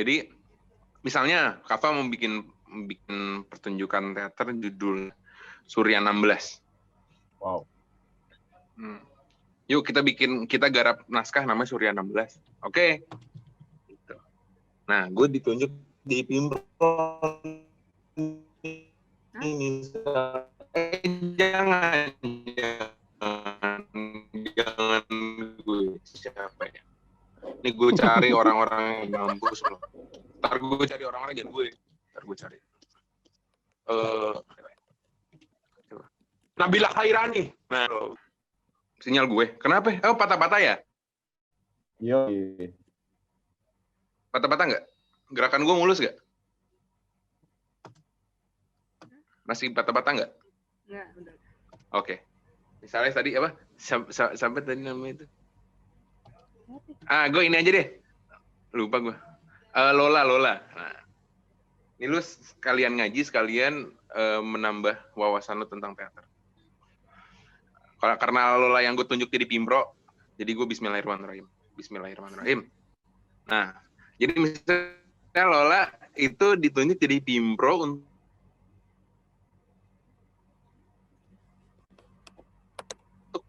Jadi misalnya Kava mau bikin pertunjukan teater judul Surya 16. Wow. Yuk kita garap naskah namanya Surya 16. Oke. Gitu. Nah, gue ditunjuk di Pimpro ini. Jangan gue siapa ya? Ini gue cari orang-orang yang mampus loh. Ntar gue cari orang-orang yang gue. Ntar gue cari. Nabila Khairani. Nah, sinyal gue. Kenapa? Oh, patah-patah ya? Iya. Patah-patah nggak? Gerakan gue mulus nggak? Masih patah-patah nggak? Nggak, udah. Oke. Misalnya tadi apa? Sampai tadi namanya itu. Gue ini aja deh. Lupa gue. Lola. Nah, ini lu sekalian ngaji, sekalian menambah wawasan lu tentang teater. Karena Lola yang gue tunjuk jadi Pimpro, jadi gue Bismillahirrahmanirrahim. Nah, jadi misalnya Lola itu ditunjuk jadi Pimpro untuk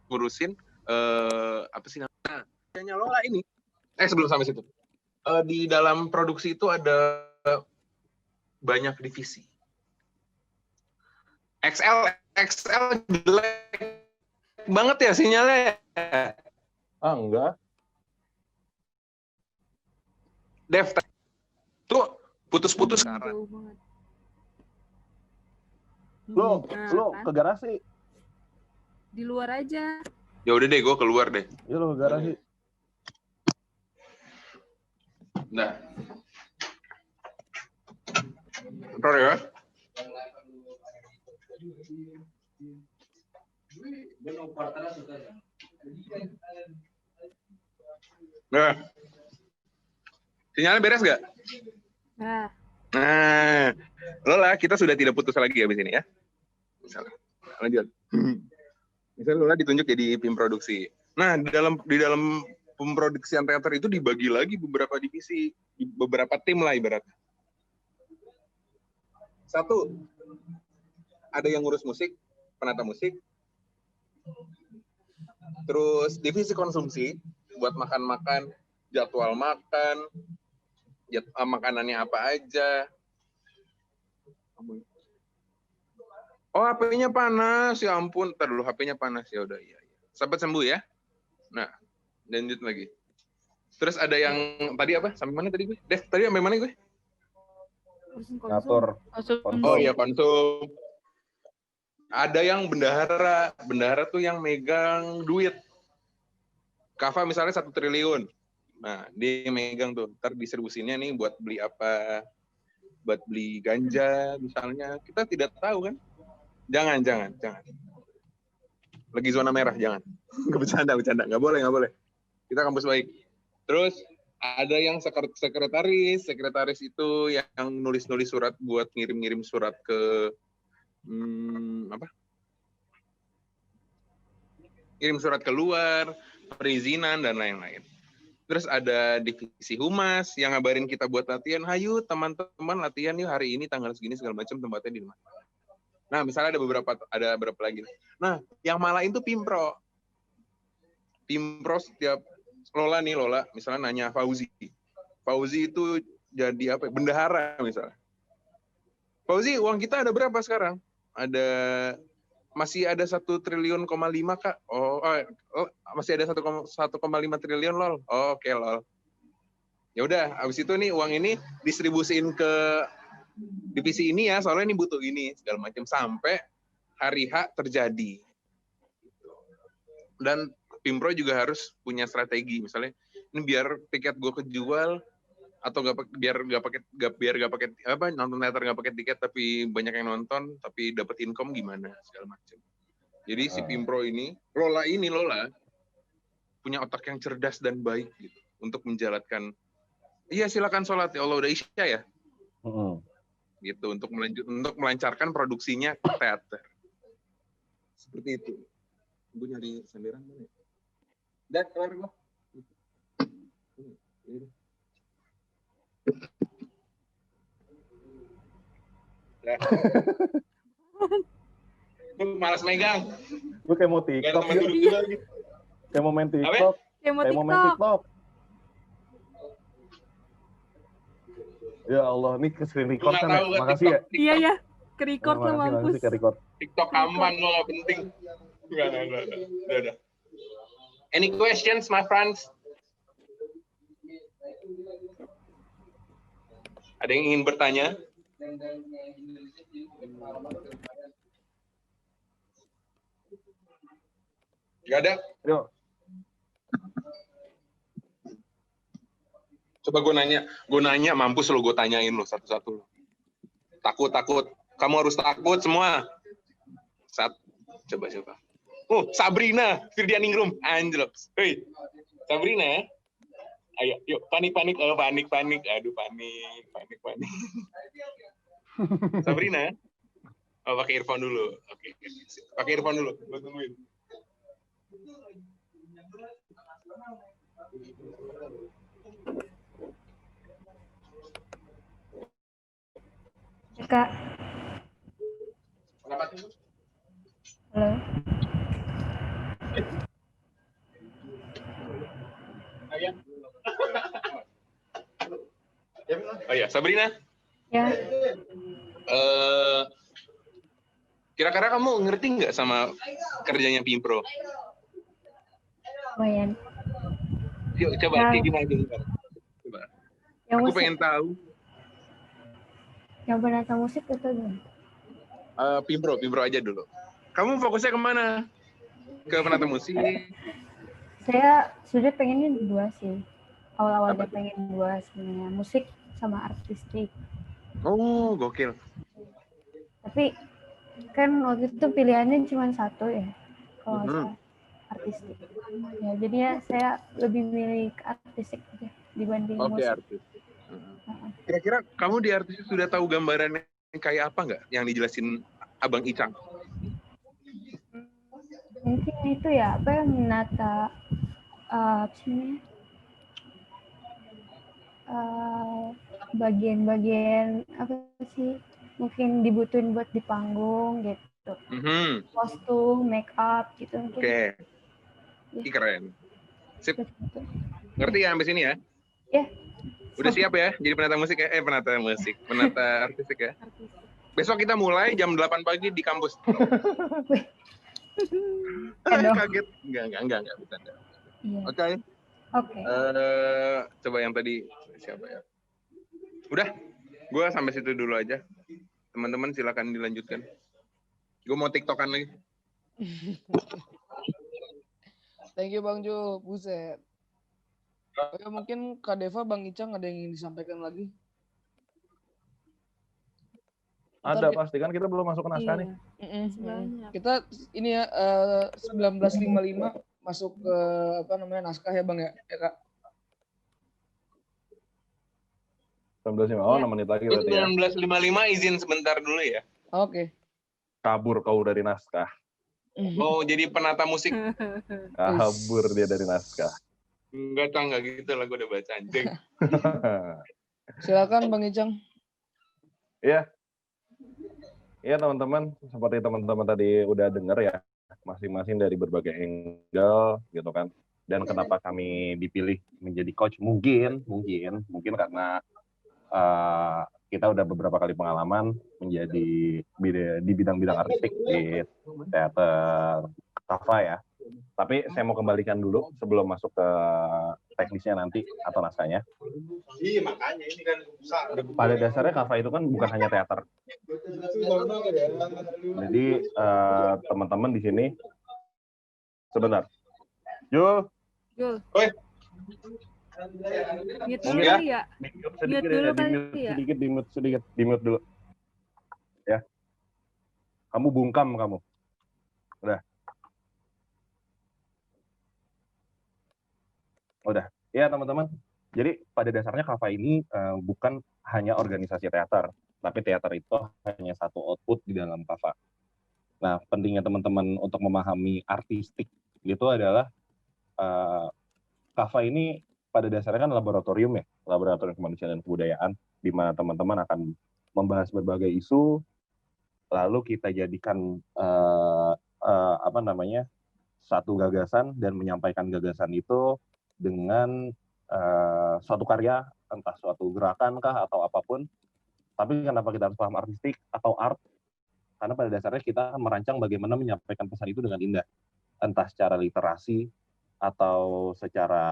ngurusin apa sih namanya Lola ini. Sebelum sampai situ. Di dalam produksi itu ada banyak divisi. XL jelek banget ya sinyalnya. Enggak. Dev, tuh putus-putus sekarang. Lo ke garasi. Di luar aja. Ya udah deh, gue keluar deh. Ya lo ke garasi. Nah. Ntar ya. Nah. Sinyalnya beres nggak? Nah. Lola, kita sudah tidak putus lagi habis ini ya. Misalnya. Nah, lanjut. Misalnya Lola ditunjuk jadi tim produksi. Nah, di dalam pemproduksian teater itu dibagi lagi beberapa divisi, beberapa tim lah ibaratnya. Satu, ada yang ngurus musik, penata musik. Terus divisi konsumsi, buat makan-makan, jadwal makan, makanannya apa aja. Oh, HP-nya panas, ya ampun. Ntar dulu, HP-nya panas, ya udah, iya. Sampai sembuh ya. Nah, lanjut lagi. Terus ada yang tadi apa? Sampai mana tadi gue? Dev, tadi sampai mana gue? Ngatur. Oh iya, konsum. Ada yang bendahara. Bendahara tuh yang megang duit. Kava misalnya 1 triliun. Nah, dia megang tuh. Ntar distribusinya nih buat beli apa? Buat beli ganja misalnya. Kita tidak tahu kan? Jangan. Lagi zona merah, jangan. Nggak bercanda. Nggak boleh. Kita kampus baik. Terus ada yang sekretaris itu yang nulis-nulis surat buat ngirim-ngirim surat ke kirim surat keluar, perizinan dan lain-lain. Terus ada divisi humas yang ngabarin kita buat latihan. Hayu teman-teman latihan yuk hari ini tanggal segini segala macam, tempatnya di mana. Nah, misalnya ada berapa lagi. Nah, yang malahin tuh Pimpro. Pimpro setiap Lola, misalnya nanya Fauzi. Fauzi itu jadi apa? Bendahara misalnya. Fauzi, uang kita ada berapa sekarang? Masih ada 1,5 triliun Kak. Masih ada 1,5 triliun lol. Oh, oke lol. Ya udah, habis itu nih uang ini distribusiin ke divisi ini ya, soalnya ini butuh ini segala macam sampai hari H terjadi. Dan Pimpro juga harus punya strategi, misalnya ini biar tiket gue kejual atau biar nggak pakai nonton teater nggak pakai tiket tapi banyak yang nonton tapi dapat income gimana segala macam. Jadi si Pimpro ini Lola punya otak yang cerdas dan baik gitu untuk menjalankan. Iya silakan sholat ya Allah udah isya ya. Gitu untuk melancarkan produksinya teater. Seperti itu. Gue nyari senderan mana ya? Dan keluar gue. Gue malas megang. Gue kayak mau TikTok. Kayak mau main TikTok. Kayak mau main TikTok. Ya Allah, ini ke screen record kan ya? Makasih ya. Iya ya, ke record lo mampus. TikTok aman lo gak penting. Udah. Any questions, my friends? Ada yang ingin bertanya? Gak ada? Yuk. Coba gue nanya, mampus lo, gue tanyain lo satu-satu. Takut. Kamu harus takut semua. Coba. Oh, Sabrina, Firdianingrum, Angelox. Hei, Sabrina. Ayo, yuk, panik. Oh, panik. Aduh, panik. Sabrina. Oh, pakai earphone dulu. Oke. Pakai earphone dulu, gue tungguin. Kak. Kenapa tuh? Halo. Oh ya, Sabrina. Ya. Kira-kira kamu ngerti nggak sama kerjanya Pimpro? Lumayan. Yuk, coba kayak gimana? Coba. Yang Aku musik. pengen tahu. Yang penata musik itu gimana? Pimpro aja dulu. Kamu fokusnya kemana? Ke penata musik? Saya sudah pengennya 2 sih. Awal-awalnya pengen 2 sebenarnya, musik sama artistik. Oh, gokil. Tapi kan waktu itu pilihannya cuma 1 ya, kalau nggak salah, artistik. Ya, jadinya saya lebih milih ke artistik aja dibanding musik. Artis. Kira-kira kamu di artis sudah tahu gambarannya kayak apa nggak? Yang dijelasin Abang Icang. mungkin itu ya apa yang menata apa sih namanya? Bagian-bagian apa sih mungkin dibutuhin buat di panggung gitu, kostum, make up gitu mungkin. Oke. Ih, keren. Sip. Ngerti ya sampai sini ya? Ya. Udah siap ya jadi penata musik ya? Penata artistik ya. Besok kita mulai jam 8 pagi di kampus. Kaget. Enggak, bercanda. Oke. Oke. Coba yang tadi siapa ya? Udah, gue sampai situ dulu aja. Teman-teman silakan dilanjutkan. Gue mau tiktokan lagi. Thank you Bang Jo, buset. Oke, mungkin Kak Deva, Bang Icang ada yang ingin disampaikan lagi? Ada pasti kan kita belum masuk ke naskah nih. Kita ini ya 1955 masuk ke apa namanya naskah ya Bang ya, Kak? 1955, 6 menit lagi berarti ya. 1955 izin sebentar dulu ya. Oke. Kabur kau dari naskah. Oh, jadi penata musik. Kabur dia dari naskah. Enggak gitu lah, gue udah baca anjing. Silakan Bang Icang. Iya. Iya teman-teman, seperti teman-teman tadi udah denger ya, masing-masing dari berbagai angle gitu kan. Dan kenapa kami dipilih menjadi coach? Mungkin karena kita udah beberapa kali pengalaman menjadi di bidang-bidang artistik di teater Kava ya. Tapi saya mau kembalikan dulu sebelum masuk ke teknisnya nanti atau naskahnya. Iya, makanya ini kan Pada dasarnya Kava itu kan bukan hanya teater. Jadi teman-teman di sini sebentar. Jul. Oi. Mute dulu kali ya? Di mute dulu. Ya. Kamu bungkam kamu. Udah. Ya teman-teman. Jadi pada dasarnya Kava ini bukan hanya organisasi teater, tapi teater itu hanya satu output di dalam Kava. Nah, pentingnya teman-teman untuk memahami artistik itu adalah Kava ini pada dasarnya kan laboratorium ya, laboratorium kemanusiaan dan kebudayaan, di mana teman-teman akan membahas berbagai isu, lalu kita jadikan satu gagasan dan menyampaikan gagasan itu dengan suatu karya, entah suatu gerakan kah atau apapun. Tapi kenapa kita harus paham artistik atau art? Karena pada dasarnya kita akan merancang bagaimana menyampaikan pesan itu dengan indah, entah secara literasi atau secara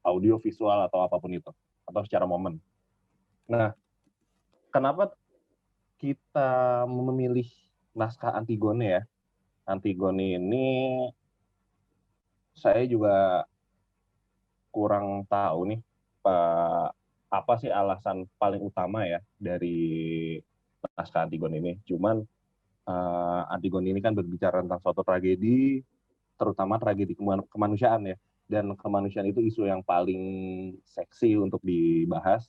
audio visual atau apapun itu, atau secara momen. Nah, kenapa kita memilih naskah Antigone ya? Antigone ini saya juga kurang tahu nih apa sih alasan paling utama ya dari naskah Antigone ini. Cuman Antigone ini kan berbicara tentang suatu tragedi, terutama tragedi kemanusiaan ya. Dan kemanusiaan itu isu yang paling seksi untuk dibahas,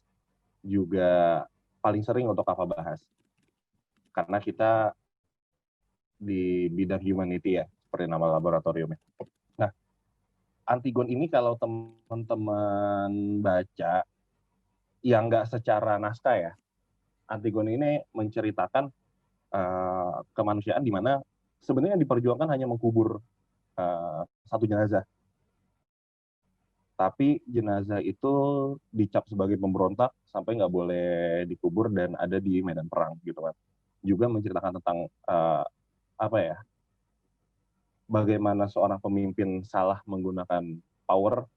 juga paling sering untuk Kava bahas. Karena kita di bidang humanity ya, seperti nama laboratoriumnya. Nah, Antigone ini kalau teman-teman baca, yang nggak secara naskah ya, Antigone ini menceritakan kemanusiaan di mana sebenarnya yang diperjuangkan hanya mengkubur satu jenazah. Tapi jenazah itu dicap sebagai pemberontak sampai nggak boleh dikubur dan ada di medan perang gitu kan. Juga menceritakan tentang bagaimana seorang pemimpin salah menggunakan power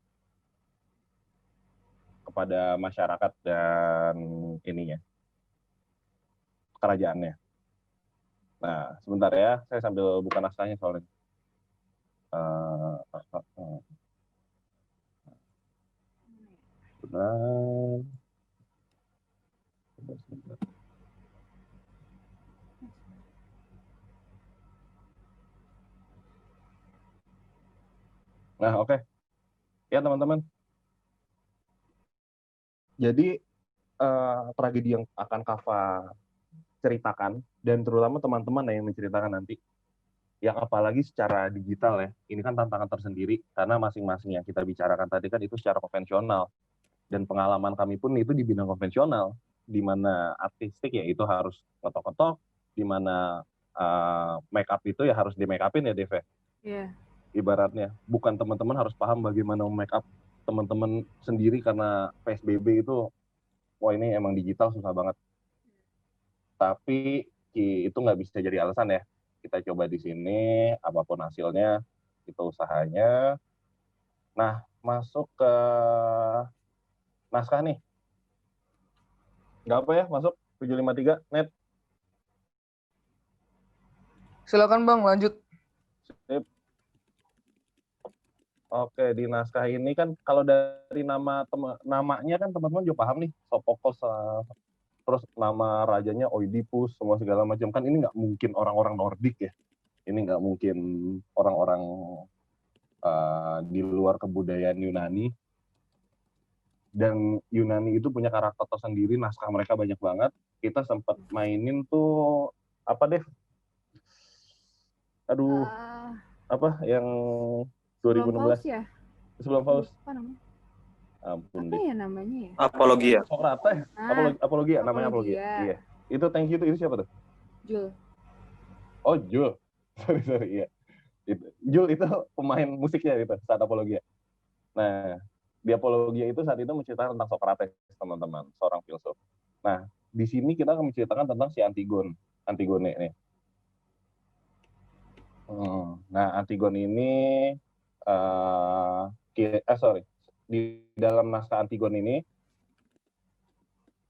kepada masyarakat dan kerajaannya. Nah, sebentar ya, saya sambil buka naskahnya soalnya. Nah, oke. Ya, teman-teman. Jadi, tragedi yang akan Kava ceritakan, dan terutama teman-teman yang menceritakan nanti, yang apalagi secara digital ya, ini kan tantangan tersendiri karena masing-masing yang kita bicarakan tadi kan itu secara konvensional, dan pengalaman kami pun itu di bidang konvensional, di mana artistik ya itu harus ketok-ketok, di mana make up itu ya harus di make upin ya Dev ya. Iya. Ibaratnya bukan teman-teman harus paham bagaimana make up teman-teman sendiri karena PSBB itu, wah ini emang digital susah banget. Tapi itu nggak bisa jadi alasan ya. Kita coba di sini, apapun hasilnya, itu usahanya. Nah, masuk ke naskah nih. Nggak apa ya, masuk 753, Net. Silakan Bang, lanjut. Sip. Oke, di naskah ini kan kalau dari namanya kan teman-teman juga paham nih, Sophocles, terus nama rajanya Oedipus, semua segala macam. Kan ini nggak mungkin orang-orang Nordik ya. Ini nggak mungkin orang-orang di luar kebudayaan Yunani. Dan Yunani itu punya karakter tersendiri, naskah mereka banyak banget. Kita sempat mainin tuh, apa Dev? Aduh, apa yang 2016? Faust ya? Sebelum Faust. Apa namanya? Ampun Apa deh. ya namanya ya? Apologia. Sokrates. Apologia, namanya Apologia. Iya. Itu thank you itu siapa tuh? Jul. Oh, Jul. Sorry, iya. Jul itu pemain musiknya itu saat Apologia. Nah, di Apologia itu saat itu menceritakan tentang Sokrates, teman-teman, seorang filsuf. Nah, di sini kita akan menceritakan tentang si Antigone nih. Nah, Antigone ini di dalam naskah Antigone ini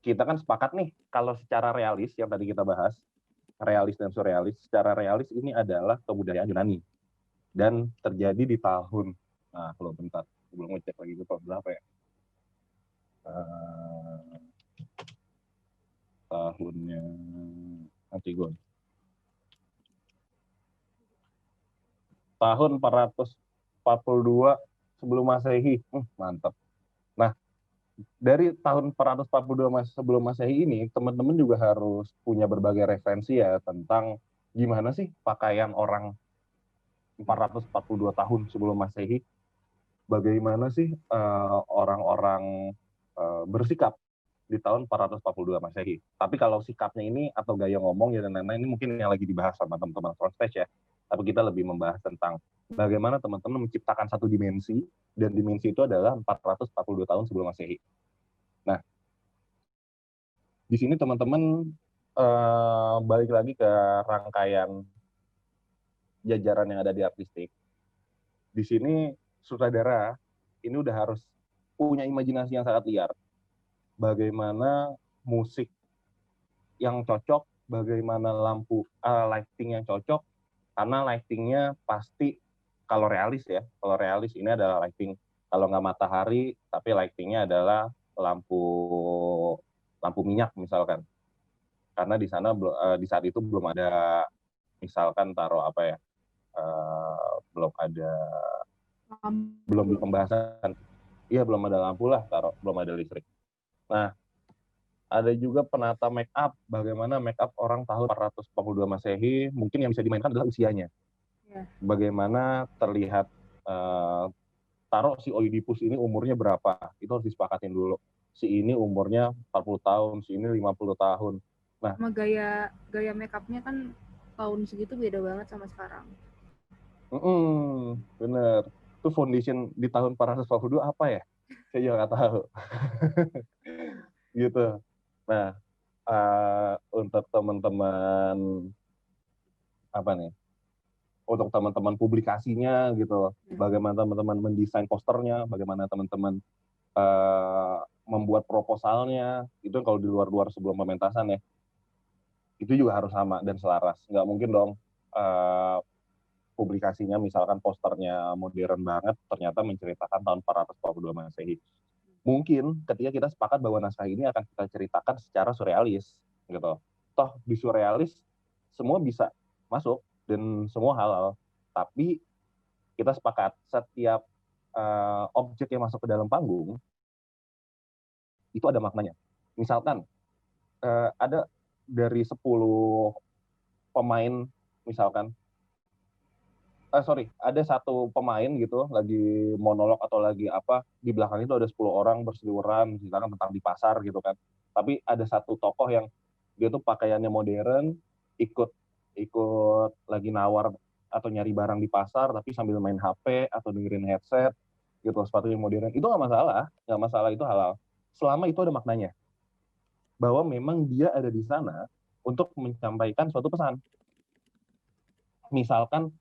kita kan sepakat nih kalau secara realis yang tadi kita bahas, realis dan surrealis, secara realis ini adalah kebudayaan Yunani dan terjadi di tahun, nah kalau bentar sebelum ngecek lagi ke tahun berapa ya, tahunnya Antigone tahun 442 sebelum Masehi. Mantap. Nah, dari tahun 442 sebelum Masehi ini, teman-teman juga harus punya berbagai referensi ya tentang gimana sih pakaian orang 442 tahun sebelum Masehi. Bagaimana sih orang-orang bersikap di tahun 442 Masehi. Tapi kalau sikapnya ini atau gaya ngomong ya dan lain-lain ini mungkin yang lagi dibahas sama teman-teman front stage ya. Tapi kita lebih membahas tentang bagaimana teman-teman menciptakan satu dimensi, dan dimensi itu adalah 442 tahun sebelum Masehi. Nah, di sini teman-teman balik lagi ke rangkaian jajaran yang ada di artistik. Di sini sutradara ini udah harus punya imajinasi yang sangat liar. Bagaimana musik yang cocok, bagaimana lampu lighting yang cocok, karena lightingnya pasti kalau realis ya, kalau realis ini adalah lighting kalau nggak matahari, tapi lightingnya adalah lampu minyak misalkan, karena di sana di saat itu belum ada misalkan taruh apa ya, belum di pembahasan, iya belum ada lampu lah, belum ada listrik. Nah, ada juga penata make up, bagaimana make up orang tahun 442 Masehi, mungkin yang bisa dimainkan adalah usianya. Bagaimana terlihat, taruh si Oedipus ini umurnya berapa, itu harus disepakatin dulu. Si ini umurnya 40 tahun, si ini 50 tahun. Nah, sama gaya make up-nya kan tahun segitu beda banget sama sekarang. Bener. Itu foundation di tahun 442 apa ya? Saya juga nggak tahu. Gitu. Nah, untuk teman-teman untuk teman-teman publikasinya gitu, bagaimana teman-teman mendesain posternya, bagaimana teman-teman membuat proposalnya, itu kalau di luar sebelum pementasan ya, itu juga harus sama dan selaras. Nggak mungkin dong publikasinya misalkan posternya modern banget, ternyata menceritakan tahun 442 Masehi. Mungkin ketika kita sepakat bahwa naskah ini akan kita ceritakan secara surrealis, gitu. Toh di surrealis semua bisa masuk dan semua halal, tapi kita sepakat setiap objek yang masuk ke dalam panggung itu ada maknanya. Misalkan ada dari 10 pemain misalkan ada satu pemain gitu lagi monolog atau lagi apa, di belakang itu ada 10 orang berseliweran misalkan tentang di pasar gitu kan. Tapi ada satu tokoh yang dia tuh pakaiannya modern, ikut lagi nawar atau nyari barang di pasar tapi sambil main HP atau dengerin headset gitu, sepatunya modern. Itu nggak masalah, itu halal. Selama itu ada maknanya. Bahwa memang dia ada di sana untuk menyampaikan suatu pesan. Misalkan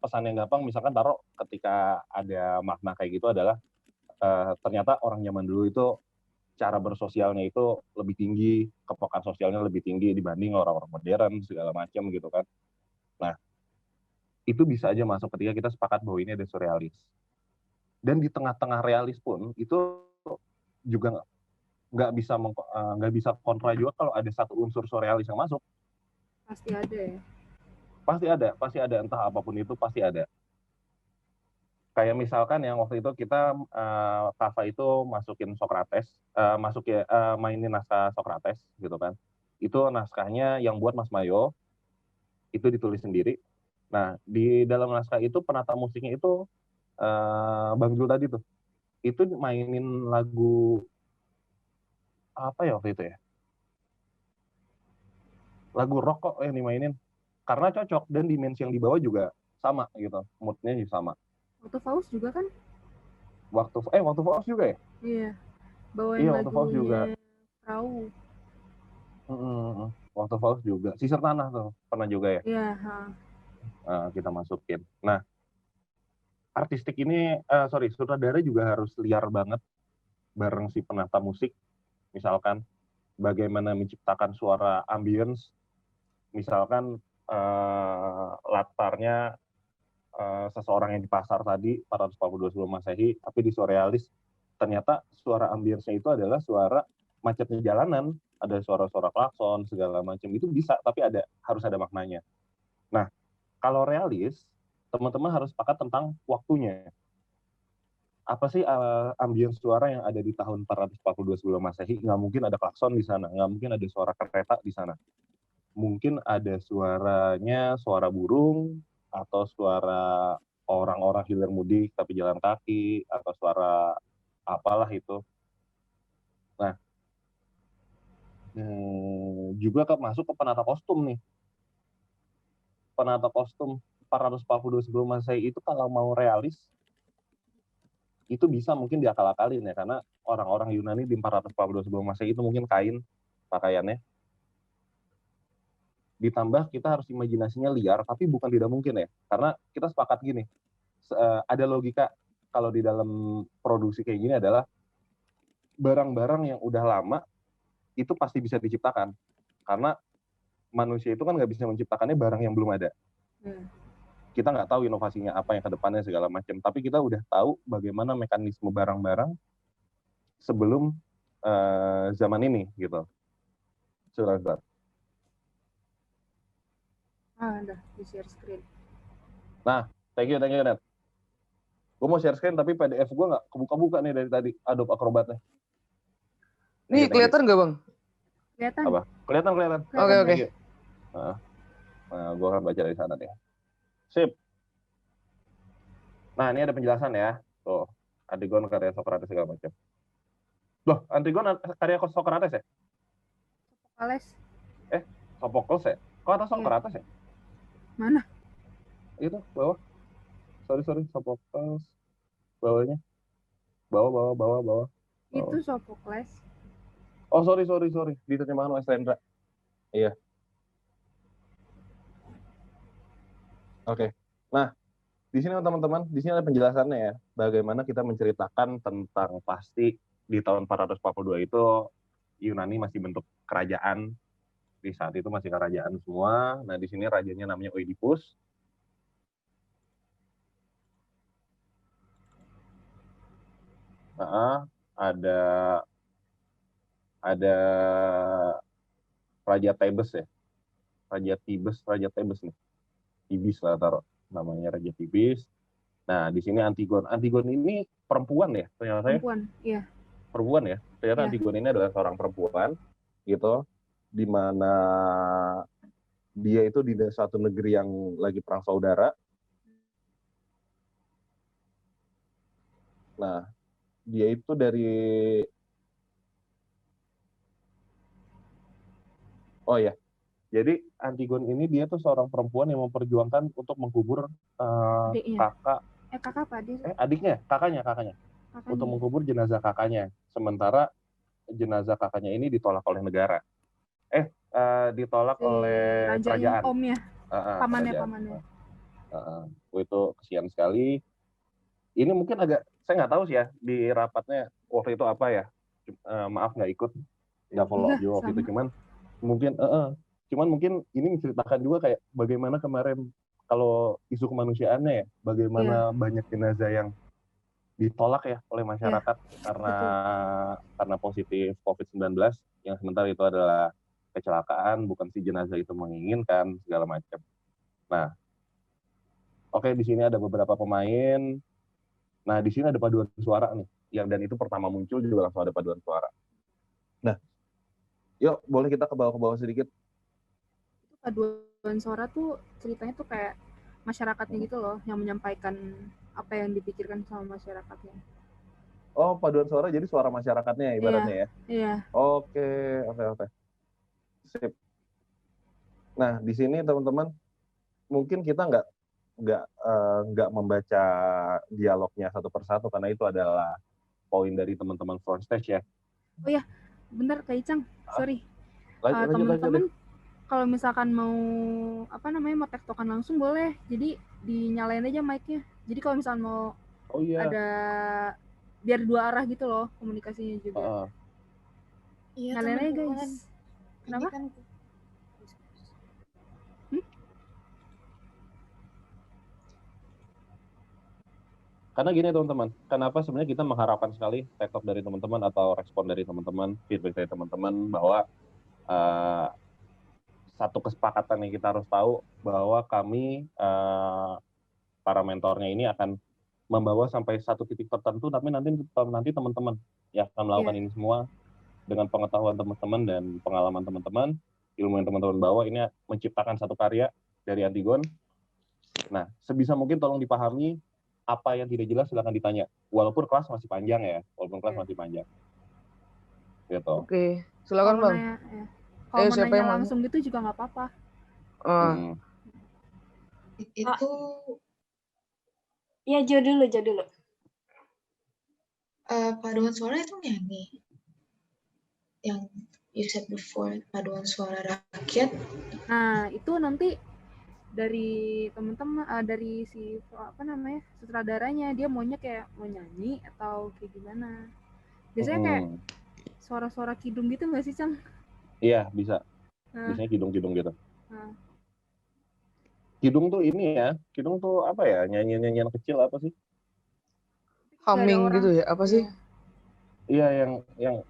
pesan yang gampang, misalkan taruh ketika ada makna kayak gitu adalah ternyata orang zaman dulu itu cara bersosialnya itu lebih tinggi, kepekaan sosialnya lebih tinggi dibanding orang-orang modern segala macam gitu kan. Nah, itu bisa aja masuk ketika kita sepakat bahwa ini ada surrealis. Dan di tengah-tengah realis pun itu juga nggak bisa kontra juga kalau ada satu unsur surrealis yang masuk. Pasti ada ya. Pasti ada entah apapun itu pasti ada. Kayak misalkan yang waktu itu kita Tafa itu masukin Sokrates, mainin naskah Sokrates gitu kan. Itu naskahnya yang buat Mas Mayo, itu ditulis sendiri. Nah, di dalam naskah itu penata musiknya itu Bang Jul tadi tuh. Itu mainin lagu apa ya waktu itu ya? Lagu rock kok yang dimainin. Karena cocok dan dimensi yang dibawa juga sama gitu. Moodnya juga sama. Waktu Faust juga kan? Waktu Faust juga ya? Iya. Bawain waktu Faust juga. Perahu. Waktu Faust juga. Sisir Tanah tuh pernah juga ya? Iya. Kita masukin. Nah, artistik ini, sutradara juga harus liar banget bareng si penata musik. Misalkan bagaimana menciptakan suara ambience. Misalkan latarnya seseorang yang di pasar tadi 442 sebelum Masehi, tapi di surrealis ternyata suara ambience-nya itu adalah suara macetnya jalanan, ada suara-suara klakson segala macam, itu bisa, tapi harus ada maknanya. Nah, kalau realis, teman-teman harus sepakat tentang waktunya. Apa sih ambience suara yang ada di tahun 442 sebelum Masehi? Nggak mungkin ada klakson di sana, nggak mungkin ada suara kereta di sana. Mungkin ada suara burung, atau suara orang-orang hilir mudik tapi jalan kaki, atau suara apalah itu. Nah, juga masuk ke penata kostum nih. Penata kostum 442 sebelum Masehi itu kalau mau realis, itu bisa mungkin diakal-akalin ya, karena orang-orang Yunani di 442 sebelum Masehi itu mungkin kain pakaiannya. Ditambah kita harus imajinasinya liar, tapi bukan tidak mungkin ya. Karena kita sepakat gini, ada logika kalau di dalam produksi kayak gini adalah barang-barang yang udah lama itu pasti bisa diciptakan. Karena manusia itu kan nggak bisa menciptakannya barang yang belum ada. Kita nggak tahu inovasinya apa yang ke depannya segala macam. Tapi kita udah tahu bagaimana mekanisme barang-barang sebelum zaman ini gitu. Sudah. Udah di share screen. Nah, thank you Net. Gue mau share screen tapi PDF gue nggak kebuka-buka nih dari tadi Adobe Acrobat-nya. Nih kelihatan nggak Bang? Kelihatan. Apa? Kelihatan. Oke. Nah, gue akan baca dari sana nih. Sip. Nah, ini ada penjelasan ya. Tuh, Antigon karya Sokrates segala macam. Loh, Antigon karya Sokrates ya? Sophocles ya? Kok atas Sokrates ya? Mana? Itu bawah. Sorry, Sophocles. Bawahnya. Bawah. Itu Sophocles. Oh, sorry. Diterjemahkan Mas Rendra. Iya. Oke. Nah, di sini teman-teman, di sini ada penjelasannya ya. Bagaimana kita menceritakan tentang pasti di tahun 442 itu Yunani masih bentuk kerajaan. Di saat itu masih kerajaan semua. Nah, di sini rajanya namanya Oedipus. Ada Raja Tebes ya. Raja Tebes nih. Tibis lah taruh namanya Raja Tibis. Nah, di sini Antigon. Antigon ini perempuan ya, ternyata. Perempuan, iya. Perempuan ya. Ternyata Antigon ini adalah seorang perempuan gitu, di mana dia itu di suatu negeri yang lagi perang saudara. Nah, dia itu dari ya. Jadi Antigone ini dia tuh seorang perempuan yang memperjuangkan untuk mengkubur Adiknya. kakak Kakak apa adik? adiknya, kakaknya. Untuk mengkubur jenazah kakaknya. Sementara jenazah kakaknya ini ditolak oleh negara. Ditolak oleh Rajanya, kerajaan. omnya. Pamannya. Itu kesian sekali. Ini mungkin saya nggak tahu sih ya di rapatnya waktu itu apa ya. Maaf nggak ikut, nggak follow up juga waktu itu. Cuman mungkin ini menceritakan juga kayak bagaimana kemarin kalau isu kemanusiaannya ya, bagaimana banyak jenazah yang ditolak ya oleh masyarakat karena positif COVID-19, yang sementara itu adalah kecelakaan, bukan si jenazah itu menginginkan, segala macam. Nah, di sini ada beberapa pemain. Nah, di sini ada paduan suara nih, dan itu pertama muncul juga langsung ada paduan suara. Nah, yuk boleh kita ke bawah sedikit. Paduan suara tuh ceritanya tuh kayak masyarakatnya gitu loh, yang menyampaikan apa yang dipikirkan sama masyarakatnya. Oh, paduan suara jadi suara masyarakatnya ibaratnya ya? Iya. Oke. Sip. Nah, di sini teman-teman mungkin kita nggak membaca dialognya satu persatu karena itu adalah poin dari teman-teman front stage ya. Oh ya, bener Kak Icang. Sorry. Lanjut. Teman-teman kalau misalkan mau mau tektokan langsung boleh. Jadi dinyalain aja mic-nya. Jadi kalau misalkan mau ada biar dua arah gitu loh komunikasinya juga. Iya, nyalain aja guys. Kenapa? Kan... Karena gini teman-teman, kenapa sebenarnya kita mengharapkan sekali tektok dari teman-teman atau respon dari teman-teman, feedback dari teman-teman bahwa satu kesepakatan yang kita harus tahu bahwa kami para mentornya ini akan membawa sampai satu titik tertentu, tapi nanti teman-teman yang akan melakukan ini semua dengan pengetahuan teman-teman dan pengalaman teman-teman, ilmu yang teman-teman bawa ini menciptakan satu karya dari Antigone. Nah, sebisa mungkin tolong dipahami, apa yang tidak jelas silakan ditanya. Walaupun kelas masih panjang ya, Gitu. Oke, silakan Bang. Kalau mau nanya langsung gitu juga nggak apa-apa. Itu ya jauh dulu. Paduan suara itu nyanyi. Yang you said before, paduan suara rakyat. Nah, itu nanti dari teman-teman dari si sutradaranya, dia maunya kayak mau nyanyi atau kayak gimana. Biasanya kayak suara-suara kidung gitu nggak sih, Cang? Iya, bisa. Biasanya kidung-kidung gitu. Kidung tuh ini ya, kidung tuh apa ya, nyanyian kecil apa sih? Humming gitu ya, apa sih? Iya, yang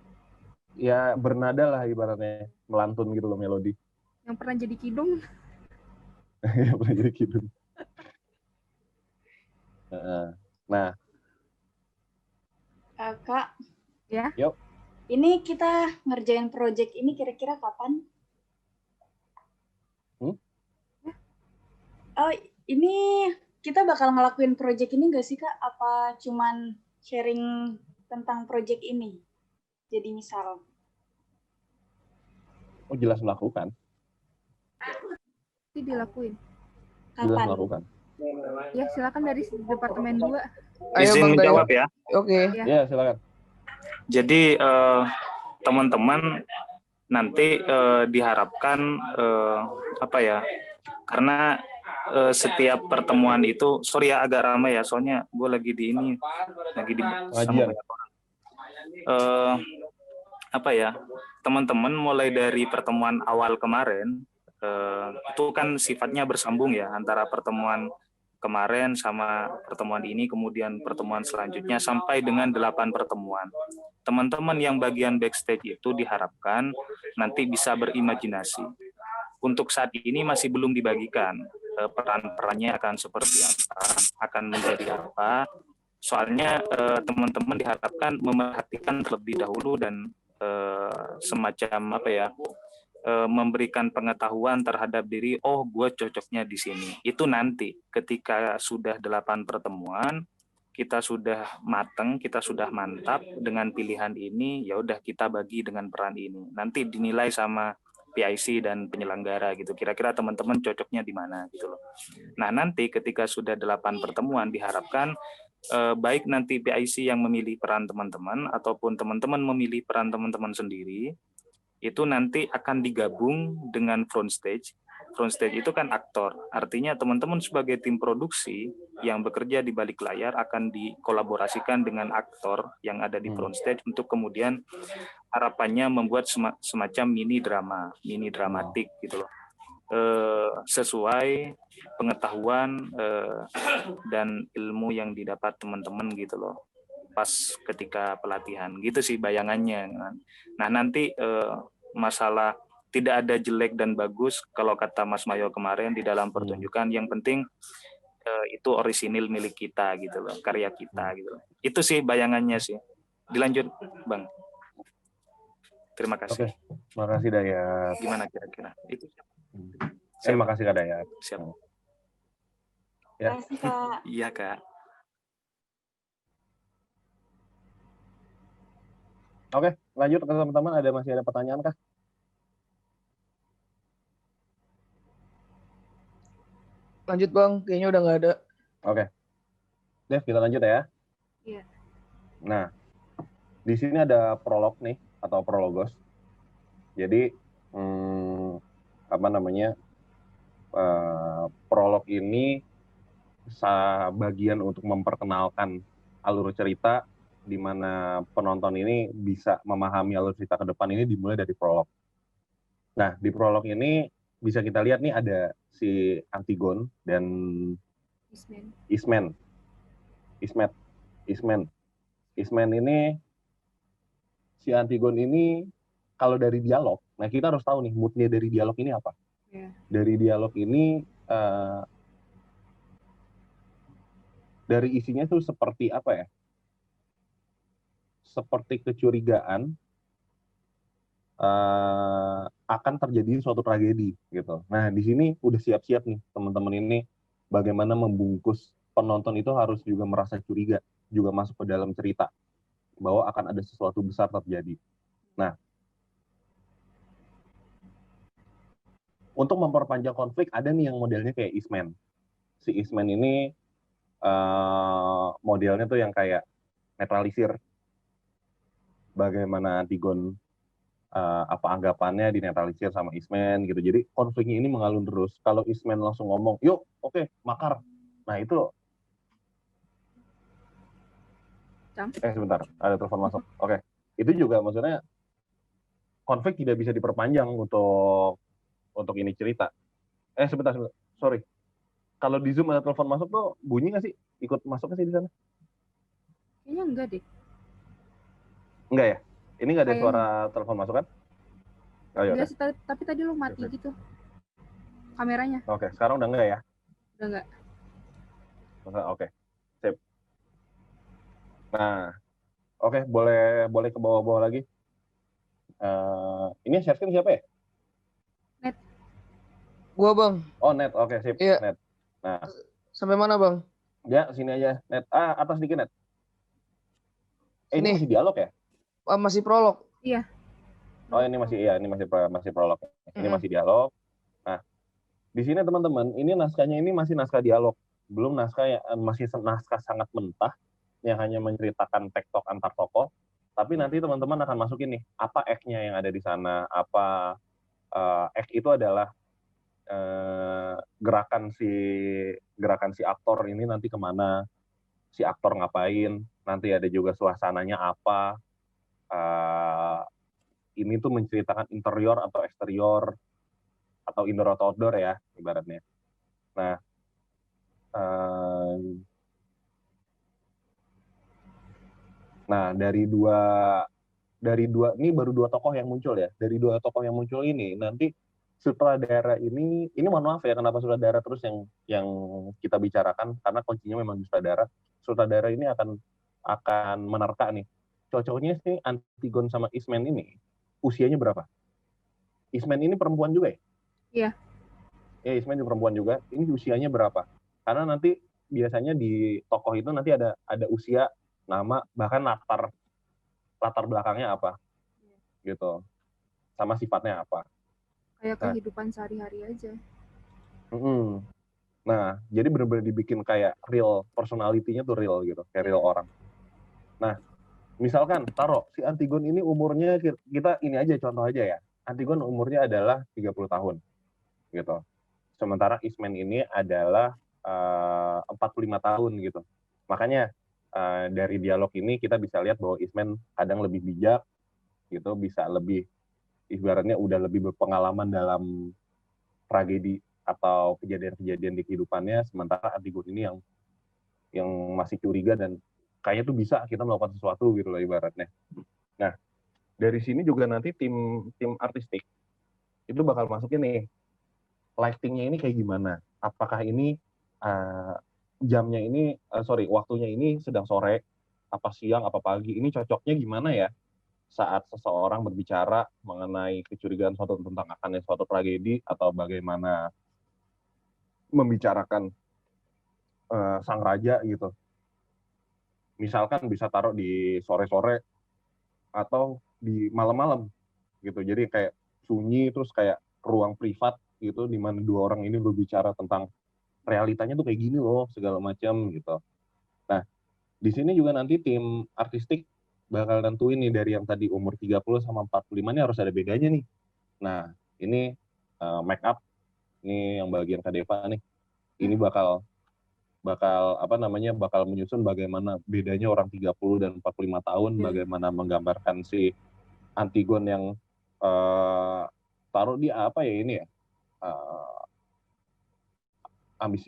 ya bernada lah ibaratnya, melantun gitu loh melodi. Yang pernah jadi kidung. Yang pernah jadi kidung. Nah. Kak. Ya. Yuk. Ini kita ngerjain project ini kira-kira kapan? Oh, ini kita bakal ngelakuin project ini nggak sih Kak? Apa cuman sharing tentang project ini? Jadi misal. Oh, jelas melakukan. Pasti dilakuin. Kapan? Jelas melakukan. Ya, silakan dari Departemen 2. Izin menjawab ya. Oke. Ya, silakan. Jadi teman-teman nanti diharapkan karena setiap pertemuan itu, sorry ya agak ramai ya, soalnya gue lagi di sama banyak orang. Teman-teman mulai dari pertemuan awal kemarin itu kan sifatnya bersambung ya, antara pertemuan kemarin sama pertemuan ini, kemudian pertemuan selanjutnya sampai dengan 8 pertemuan. Teman-teman yang bagian backstage itu diharapkan nanti bisa berimajinasi. Untuk saat ini masih belum dibagikan peran-perannya akan seperti apa, akan menjadi apa. Soalnya teman-teman diharapkan memerhatikan terlebih dahulu dan semacam memberikan pengetahuan terhadap diri, gue cocoknya di sini. Itu nanti ketika sudah 8 pertemuan, kita sudah matang, kita sudah mantap dengan pilihan ini, ya udah kita bagi dengan peran ini. Nanti dinilai sama PIC dan penyelenggara gitu. Kira-kira teman-teman cocoknya di mana gitu loh. Nah, nanti ketika sudah 8 pertemuan diharapkan baik nanti PIC yang memilih peran teman-teman ataupun teman-teman memilih peran teman-teman sendiri, itu nanti akan digabung dengan front stage. Front stage itu kan aktor, artinya teman-teman sebagai tim produksi yang bekerja di balik layar akan dikolaborasikan dengan aktor yang ada di front stage untuk kemudian harapannya membuat semacam mini dramatik gitu loh, sesuai pengetahuan dan ilmu yang didapat teman-teman gitu loh pas ketika pelatihan gitu sih bayangannya. Nah nanti masalah tidak ada jelek dan bagus kalau kata Mas Mayo kemarin di dalam pertunjukan, yang penting itu orisinil milik kita gitu loh, karya kita gitu loh. Itu sih bayangannya sih. Dilanjut Bang. Terima kasih. Oke, makasih Dayat. Gimana kira-kira? Itu. Terima kasih Kak Dayat. Siap. Ya. Terima kasih Kak. Iya Kak. Oke, lanjut ke teman-teman. Masih ada pertanyaan kah? Lanjut Bang, kayaknya udah nggak ada. Oke. Dev, kita lanjut ya. Iya. Nah, di sini ada prolog nih, atau prologos. Jadi, apa namanya, prolog ini bagian untuk memperkenalkan alur cerita, di mana penonton ini bisa memahami alur cerita ke depan ini dimulai dari prolog. Nah, di prolog ini bisa kita lihat nih ada si Antigon dan Ismen ini, si Antigon ini kalau dari dialog, nah kita harus tahu nih moodnya dari dialog ini apa. Dari dialog ini, dari isinya tuh seperti apa ya? Seperti kecurigaan akan terjadi suatu tragedi gitu. Nah di sini udah siap-siap nih teman-teman ini bagaimana membungkus penonton itu harus juga merasa curiga, juga masuk ke dalam cerita bahwa akan ada sesuatu besar terjadi. Nah untuk memperpanjang konflik ada nih yang modelnya kayak Eastman. Si Eastman ini modelnya tuh yang kayak netralisir. Bagaimana Antigon apa anggapannya dinetralisir sama Eastman gitu. Jadi konfliknya ini mengalun terus. Kalau Eastman langsung ngomong, yuk oke, makar. Nah itu sebentar, ada telepon masuk. Oke. Itu juga maksudnya konflik tidak bisa diperpanjang untuk ini cerita. Sebentar. Sorry. Kalau di Zoom ada telepon masuk tuh bunyi nggak sih? Ikut masuknya sih di sana? Kayaknya enggak deh. Enggak ya? Ini nggak ada suara telepon masuk kan? Enggak sih, tapi tadi lu mati gitu kameranya. Oke, sekarang udah enggak ya? Udah enggak. Oke, sip. Nah, oke, boleh ke bawah-bawah lagi. Ini share screen siapa ya? Net. Gua Bang. Oh Net, oke sip. Iya. Net. Nah. Sampai mana Bang? Ya, sini aja. Net. Atas dikit Net. Ini masih dialog ya? Masih prolog. Iya. Oh ini masih prolog. Ini masih dialog. Nah, di sini teman-teman, ini naskahnya ini masih naskah dialog, belum naskah masih naskah sangat mentah yang hanya menceritakan tektok antar tokoh. Tapi nanti teman-teman akan masukin nih apa act-nya yang ada di sana, apa act itu adalah gerakan si aktor ini nanti kemana, si aktor ngapain, nanti ada juga suasananya apa. Ini tuh menceritakan interior atau eksterior atau indoor atau outdoor ya ibaratnya. Nah dari dua ini baru 2 tokoh yang muncul ya. Dari 2 tokoh yang muncul ini nanti sutradara ini mohon maaf ya kenapa sutradara terus yang kita bicarakan, karena kuncinya memang di sutradara. Sutradara ini akan menerka nih. Cocoknya sih Antigon sama Eastman ini usianya berapa? Eastman ini perempuan juga ya? Iya. Eastman juga perempuan juga. Ini usianya berapa? Karena nanti biasanya di tokoh itu nanti ada usia, nama, bahkan latar belakangnya apa gitu, sama sifatnya apa. Kayak Nah, kehidupan sehari-hari aja. Nah, jadi benar-benar dibikin kayak real, personality-nya tuh real gitu, kayak real orang. Nah, misalkan taruh si Antigon ini umurnya, kita ini aja contoh aja ya, Antigon umurnya adalah 30 tahun gitu. Sementara Eastman ini adalah 45 tahun gitu. Makanya dari dialog ini kita bisa lihat bahwa Eastman kadang lebih bijak gitu, bisa lebih ibaratnya udah lebih berpengalaman dalam tragedi atau kejadian-kejadian di kehidupannya, sementara Antigon ini yang masih curiga dan kayaknya tuh bisa kita melakukan sesuatu gitu loh ibaratnya. Nah, dari sini juga nanti tim artistik itu bakal masukin nih lightingnya ini kayak gimana. Apakah ini jamnya ini waktunya ini sedang sore, apa siang, apa pagi, ini cocoknya gimana ya saat seseorang berbicara mengenai kecurigaan tentang akan suatu tragedi, atau bagaimana membicarakan sang raja gitu. Misalkan bisa taruh di sore-sore atau di malam-malam gitu. Jadi kayak sunyi, terus kayak ruang privat gitu, di mana dua orang ini berbicara tentang realitanya tuh kayak gini loh, segala macam gitu. Nah, di sini juga nanti tim artistik bakal nentuin nih dari yang tadi umur 30 sama 45 ini harus ada bedanya nih. Nah, ini make up, ini yang bagian Kak Deva nih. Ini bakal bakal menyusun bagaimana bedanya orang 30 dan 45 tahun, bagaimana menggambarkan si Antigon yang taruh dia apa ya ini ya,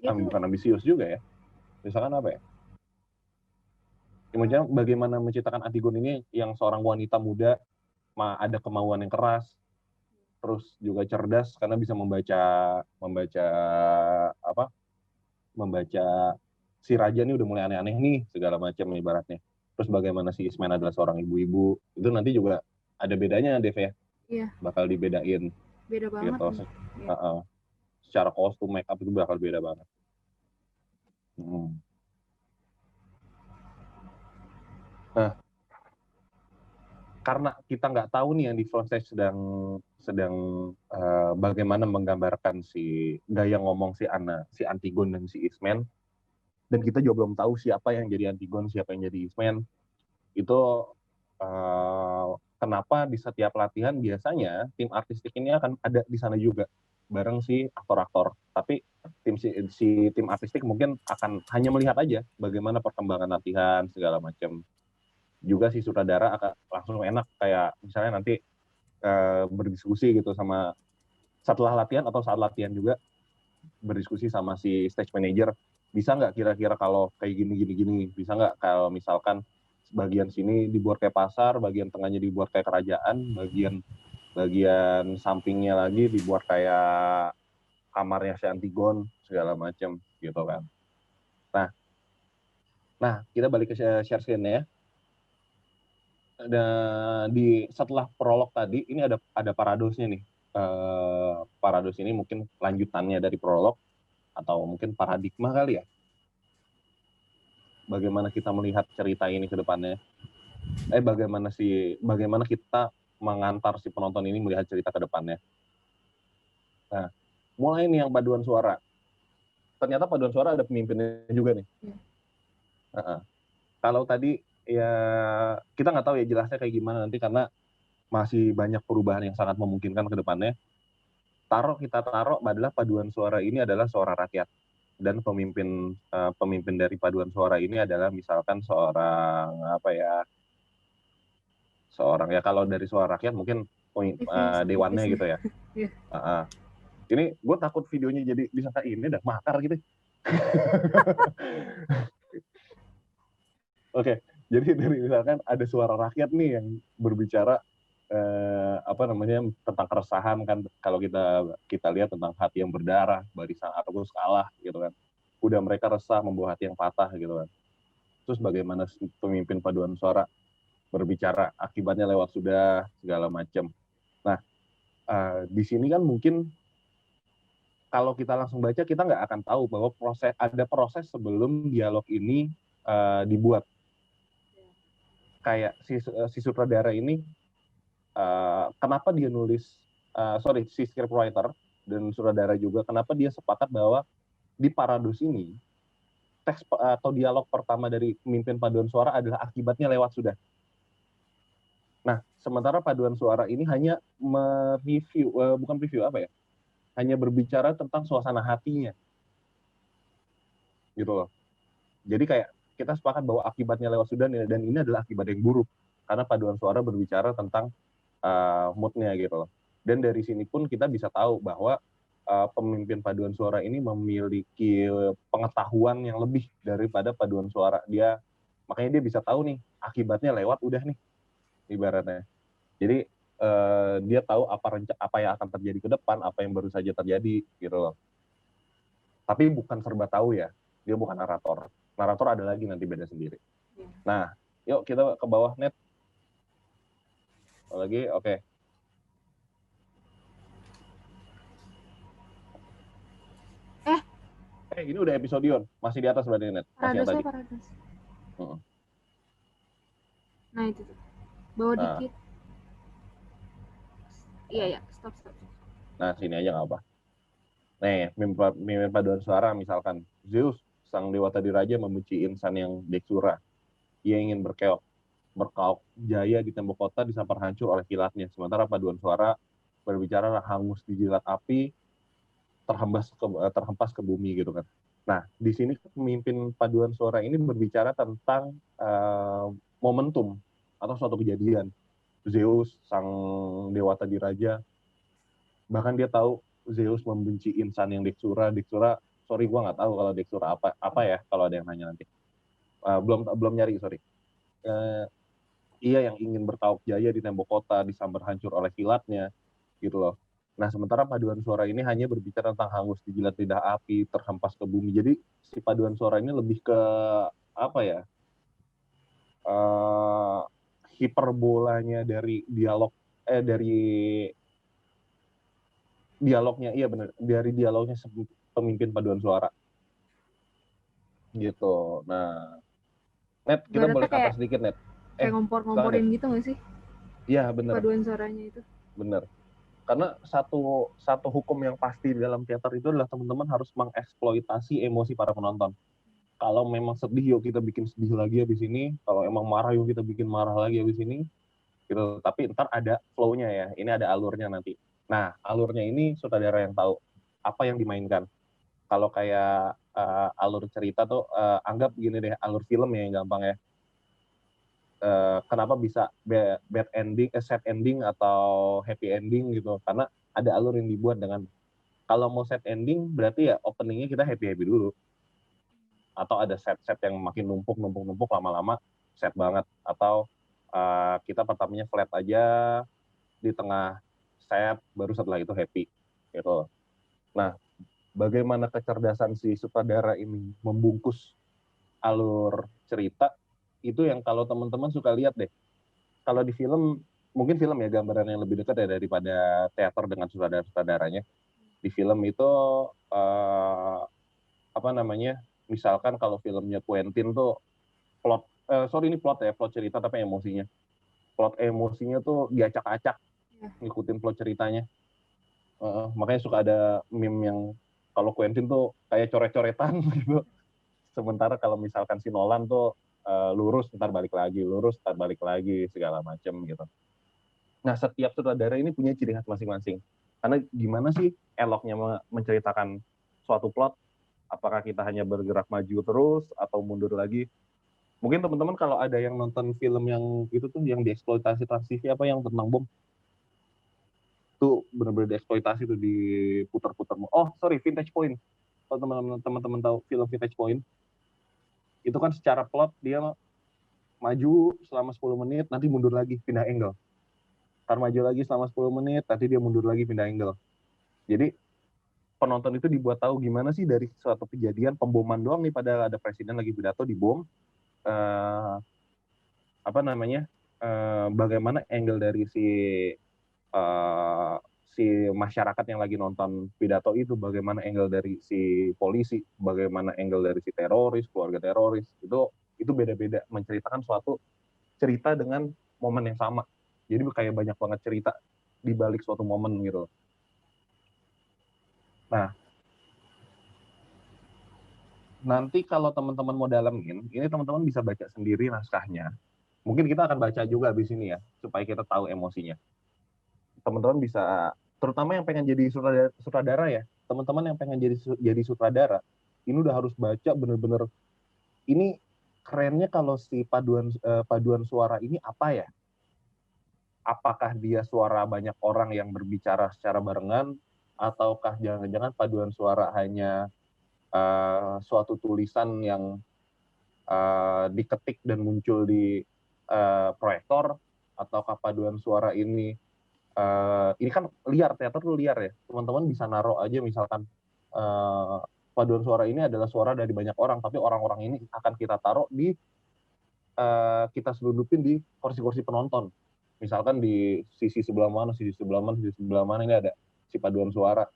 bukan ambisius juga ya, misalkan apa ya, kemudian bagaimana menciptakan Antigon ini yang seorang wanita muda, ada kemauan yang keras, terus juga cerdas karena bisa membaca si raja ini udah mulai aneh-aneh nih segala macam ibaratnya. Terus bagaimana si Eastman adalah seorang ibu-ibu, itu nanti juga ada bedanya, Dev ya. Iya. Bakal dibedain. Beda banget. Gitu. Secara kostum, make up itu bakal beda banget. Nah, karena kita nggak tahu nih yang di front stage sedang bagaimana menggambarkan si gaya ngomong si Antigon dan si Eastman, dan kita juga belum tahu siapa yang jadi Antigon, siapa yang jadi Eastman. Itu kenapa di setiap latihan biasanya tim artistik ini akan ada di sana juga bareng si aktor-aktor. Tapi tim artistik mungkin akan hanya melihat aja bagaimana perkembangan latihan segala macam. Juga si sutradara akan langsung enak kayak misalnya nanti berdiskusi gitu sama setelah latihan atau saat latihan juga berdiskusi sama si stage manager, bisa nggak kira-kira kalau kayak gini, bisa nggak kalau misalkan bagian sini dibuat kayak pasar, bagian tengahnya dibuat kayak kerajaan, bagian sampingnya lagi dibuat kayak kamarnya si Antigon segala macam gitu kan. Nah kita balik ke share screen-nya ya. Setelah prolog tadi ini ada paradosnya nih. Parados ini mungkin lanjutannya dari prolog atau mungkin paradigma kali ya. Bagaimana kita melihat cerita ini ke depannya? Bagaimana kita mengantar si penonton ini melihat cerita ke depannya? Nah, mulai nih yang paduan suara. Ternyata paduan suara ada pemimpinnya juga nih. Kalau tadi ya kita nggak tahu ya jelasnya kayak gimana nanti karena masih banyak perubahan yang sangat memungkinkan ke depannya. Kita taruh adalah paduan suara ini adalah suara rakyat, dan pemimpin dari paduan suara ini adalah misalkan seorang kalau dari suara rakyat mungkin dewannya gitu ya. Ini gue takut videonya jadi disangka ini udah makar gitu. Oke, jadi dari misalkan ada suara rakyat nih yang berbicara tentang keresahan kan, kalau kita lihat tentang hati yang berdarah, barisan Argus kalah gitu kan. Udah mereka resah, membawa hati yang patah gitu kan. Terus bagaimana pemimpin paduan suara berbicara, akibatnya lewat sudah segala macam. Nah, di sini kan mungkin kalau kita langsung baca kita nggak akan tahu bahwa ada proses sebelum dialog ini dibuat. Kayak si sutradara ini kenapa dia nulis si scriptwriter dan sutradara juga kenapa dia sepakat bahwa di Paradox ini teks atau dialog pertama dari pemimpin paduan suara adalah akibatnya lewat sudah. Nah, sementara paduan suara ini hanya mereview bukan preview apa ya? Hanya berbicara tentang suasana hatinya. Gitu loh. Jadi kayak kita sepakat bahwa akibatnya lewat sudah dan ini adalah akibat yang buruk karena paduan suara berbicara tentang mood-nya gitu loh. Dan dari sini pun kita bisa tahu bahwa pemimpin paduan suara ini memiliki pengetahuan yang lebih daripada paduan suara. Makanya dia bisa tahu nih akibatnya lewat udah nih ibaratnya. Jadi dia tahu apa yang akan terjadi ke depan, apa yang baru saja terjadi gitu loh. Tapi bukan serba tahu ya, dia bukan narator. Narator ada lagi nanti beda sendiri. Nah, yuk kita ke bawah net. Lagi, oke. Ini udah episodion, masih di atas berarti net. Masih yang tadi. Paradox. Nah itu tuh, bawa dikit. Iya, stop. Nah, sini aja nggak apa. Nih, mimpin paduan suara misalkan. Zeus, sang dewa tadi raja membenci insan yang Deksura. Ia ingin berkaok jaya di tembok kota disambar hancur oleh kilatnya. Sementara paduan suara berbicara hangus dijilat api, terhempas ke bumi gitu kan. Nah, di sini pemimpin paduan suara ini berbicara tentang momentum atau suatu kejadian. Zeus, sang dewa tadi raja, bahkan dia tahu Zeus membenci insan yang Deksura, sorry gue nggak tahu kalau Deksura apa ya, kalau ada yang nanya nanti. Belum nyari, sorry. Ia yang ingin bertauk jaya di tembok kota, disambar hancur oleh kilatnya, gitu loh. Nah, sementara paduan suara ini hanya berbicara tentang hangus dijilat lidah api, terhempas ke bumi. Jadi, si paduan suara ini lebih ke, apa ya, hiperbolanya dari dialognya, iya benar, dari dialognya pemimpin paduan suara. Gitu. Nah, Net, kita boleh kata sedikit, Net. Kayak ngompor-ngomporin gitu nggak sih? Iya, benar. Paduan suaranya itu. Benar. Karena satu hukum yang pasti di dalam teater itu adalah teman-teman harus mengeksploitasi emosi para penonton. Kalau memang sedih, yuk kita bikin sedih lagi habis ini. Kalau emang marah, yuk kita bikin marah lagi habis ini. Gitu. Tapi ntar ada flow-nya ya. Ini ada alurnya nanti. Nah, alurnya ini sutradara yang tahu apa yang dimainkan. Kalau kayak alur cerita tuh, anggap gini deh, alur film ya yang gampang ya. Kenapa bisa bad ending, sad ending atau happy ending gitu, karena ada alur yang dibuat dengan, kalau mau sad ending berarti ya openingnya kita happy dulu, atau ada set yang makin numpuk lama-lama sad banget, atau kita pertamanya flat aja, di tengah sad, baru setelah itu happy gitu. Nah, bagaimana kecerdasan si sutradara ini membungkus alur cerita, itu yang kalau teman-teman suka lihat deh. Kalau di film, mungkin film ya gambaran yang lebih dekat ya daripada teater dengan sutradara-sutradaranya. Di film itu misalkan kalau filmnya Quentin tuh plot cerita tapi emosinya. Plot emosinya tuh diacak-acak, ngikutin plot ceritanya. Makanya suka ada meme yang kalau Quentin tuh kayak coret-coretan gitu. Sementara kalau misalkan si Nolan tuh lurus ntar balik lagi segala macam gitu. Nah, setiap sutradara ini punya ciri khas masing-masing. Karena gimana sih eloknya menceritakan suatu plot? Apakah kita hanya bergerak maju terus atau mundur lagi? Mungkin teman-teman kalau ada yang nonton film yang itu tuh yang dieksploitasi transisi apa yang tentang bom, tuh benar-benar dieksploitasi tuh, diputar-putar. Vintage Point. Kalau teman-teman tahu film Vintage Point, itu kan secara plot dia maju selama 10 menit, nanti mundur lagi, pindah angle. Ntar maju lagi selama 10 menit, nanti dia mundur lagi, pindah angle. Jadi penonton itu dibuat tahu gimana sih dari suatu kejadian pemboman doang nih, padahal ada presiden lagi pidato dibom, bagaimana angle dari si si masyarakat yang lagi nonton pidato itu, bagaimana angle dari si polisi, bagaimana angle dari si teroris, keluarga teroris, itu beda-beda, menceritakan suatu cerita dengan momen yang sama. Jadi kayak banyak banget cerita di balik suatu momen gitu. Nah, nanti kalau teman-teman mau dalemin, ini teman-teman bisa baca sendiri naskahnya. Mungkin kita akan baca juga abis ini ya, supaya kita tahu emosinya. Teman-teman bisa, terutama yang pengen jadi sutradara ya, teman-teman yang pengen jadi sutradara, ini udah harus baca bener-bener. Ini kerennya kalau si paduan suara ini apa ya? Apakah dia suara banyak orang yang berbicara secara barengan, ataukah jangan-jangan paduan suara hanya suatu tulisan yang diketik dan muncul di proyektor, ataukah paduan suara ini kan liar, teater tuh liar ya, teman-teman bisa naruh aja misalkan paduan suara ini adalah suara dari banyak orang, tapi orang-orang ini akan kita taruh di kita selundupin di kursi-kursi penonton, misalkan di sisi sebelah mana, sisi sebelah mana ini ada si paduan suara.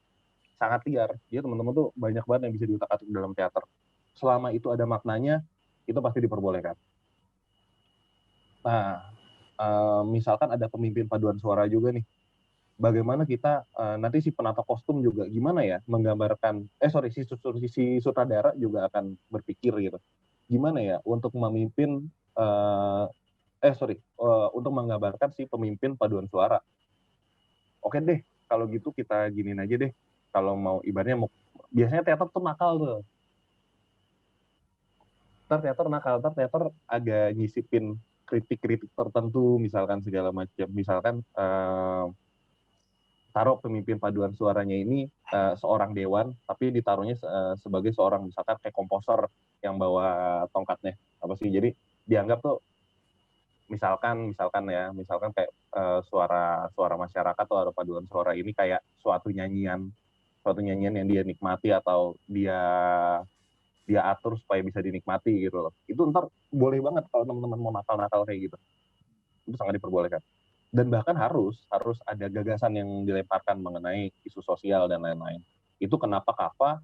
Sangat liar, jadi teman-teman tuh banyak banget yang bisa diutak-atik dalam teater. Selama itu ada maknanya, itu pasti diperbolehkan. Nah, misalkan ada pemimpin paduan suara juga nih, bagaimana kita nanti si penata kostum juga gimana ya menggambarkan, si sutradara juga akan berpikir gitu, gimana ya untuk memimpin untuk menggambarkan si pemimpin paduan suara. Oke deh, kalau gitu kita giniin aja deh. Kalau mau ibaratnya biasanya teater tuh nakal tuh. Ntar teater agak nyisipin kritik-kritik tertentu, misalkan segala macam. Misalkan taruh pemimpin paduan suaranya ini seorang dewan, tapi ditaruhnya sebagai seorang misalkan kayak komposer yang bawa tongkatnya. Apa sih? Jadi dianggap tuh misalkan kayak suara masyarakat atau paduan suara ini kayak suatu nyanyian yang dia nikmati atau dia atur supaya bisa dinikmati gitu loh. Itu ntar boleh banget kalau teman-teman mau nakal-nakal kayak gitu. Itu sangat diperbolehkan. Dan bahkan harus ada gagasan yang dilemparkan mengenai isu sosial dan lain-lain. Itu kenapa KAFA